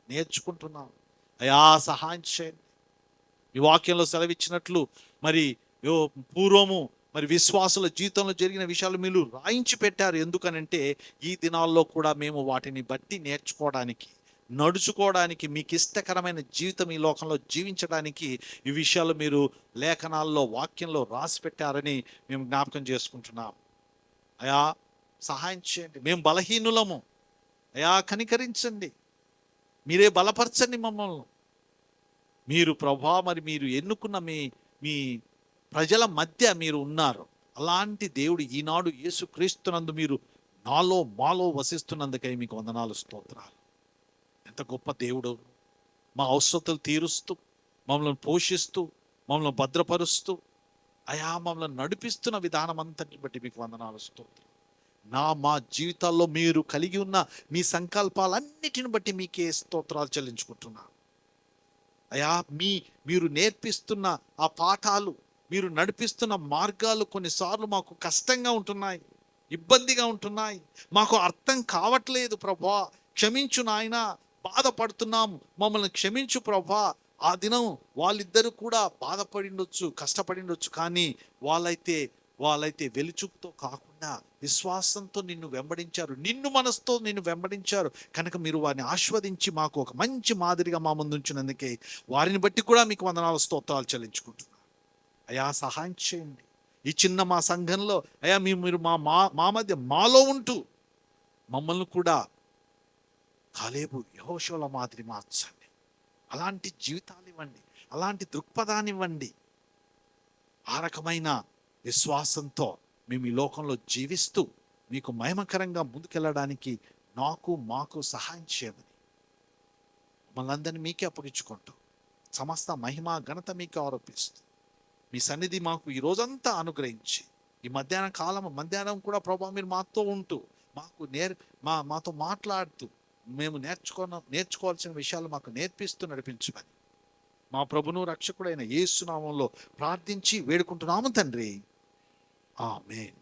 నేర్చుకుంటున్నాం. అయా, సహాయం చేయండి. మీ వాక్యంలో సెలవిచ్చినట్లు మరి పూర్వము మరి విశ్వాసుల జీవితంలో జరిగిన విషయాలు మీరు రాయించి పెట్టారు. ఎందుకనంటే ఈ దినాల్లో కూడా మేము వాటిని బట్టి నేర్చుకోవడానికి, నడుచుకోవడానికి, మీకు ఇష్టకరమైన జీవితం ఈ లోకంలో జీవించడానికి ఈ విషయాలు మీరు లేఖనాల్లో, వాక్యంలో రాసి పెట్టారని మేము జ్ఞాపకం చేసుకుంటున్నాం. అయా, సహాయం చేయండి. మేము బలహీనులము. అయా, కనికరించండి, మీరే బలపరచండి మమ్మల్ని. మీరు ప్రభా మరి మీరు ఎన్నుకున్న మీ ప్రజల మధ్య మీరు ఉన్నారు. అలాంటి దేవుడు ఈనాడు యేసుక్రీస్తునందు మీరు మాలో వసిస్తున్నందుకై మీకు వందనాలు, స్తోత్రాలు. ఎంత గొప్ప దేవుడు. మా అవసరతలు తీరుస్తూ, మమ్మల్ని పోషిస్తూ, మమ్మల్ని భద్రపరుస్తూ, అయా మమ్మల్ని నడిపిస్తున్న విధానం అంతటిని బట్టి మీకు వందనాలు, స్తోత్రాలు. మా జీవితాల్లో మీరు కలిగి ఉన్న మీ సంకల్పాలన్నిటిని బట్టి మీకే స్తోత్రాలు చెల్లించుకుంటున్నాను. అయా, మీరు నేర్పిస్తున్న ఆ పాఠాలు, మీరు నడిపిస్తున్న మార్గాలు కొన్నిసార్లు మాకు కష్టంగా ఉంటున్నాయి, ఇబ్బందిగా ఉంటున్నాయి, మాకు అర్థం కావట్లేదు ప్రభా. క్షమించు నాయన, బాధపడుతున్నాం, మమ్మల్ని క్షమించు ప్రభా. ఆ దినం వాళ్ళిద్దరూ కూడా బాధపడిండొచ్చు, కష్టపడిండొచ్చు, కానీ వాళ్ళైతే వెలిచూపుతో కాకుండా నాయనా విశ్వాసంతో నిన్ను వెంబడించారు, నిన్ను మనసుతో నిన్ను వెంబడించారు కనుక మీరు వారిని ఆస్వాదించి మాకు ఒక మంచి మాదిరిగా మా ముందు ఉంచినందుకే వారిని బట్టి కూడా మీకు వందనాలు స్తోత్రాలు చెల్లించుకుంటున్నాను. అయా సహాయం చేయండి. ఈ చిన్న మా సంఘంలో అయా మీరు మా మా మా మధ్య మాలో ఉంటూ మమ్మల్ని కూడా కాలేబు యెహోషువల మాదిరి మార్చండి. అలాంటి జీవితాలు ఇవ్వండి, అలాంటి దృక్పథాన్ని ఇవ్వండి. ఆ రకమైన విశ్వాసంతో మేము ఈ లోకంలో జీవిస్తూ మీకు మహిమకరంగా ముందుకెళ్ళడానికి మాకు సహాయం చేయమని మమ్మల్ని అందరినీ మీకే అప్పగించుకుంటూ సమస్త మహిమ ఘనత మీకు ఆరోపిస్తూ మీ సన్నిధి మాకు ఈ రోజంతా అనుగ్రహించి ఈ మధ్యాహ్నం కూడా ప్రభా మీరు మాతో ఉంటూ మాకు మాతో మాట్లాడుతూ మేము నేర్చుకోవాల్సిన విషయాలు మాకు నేర్పిస్తూ నడిపించమని మా ప్రభును రక్షకుడైన యేసు నామములో ప్రార్థించి వేడుకుంటున్నాము తండ్రి. ఆమేన్.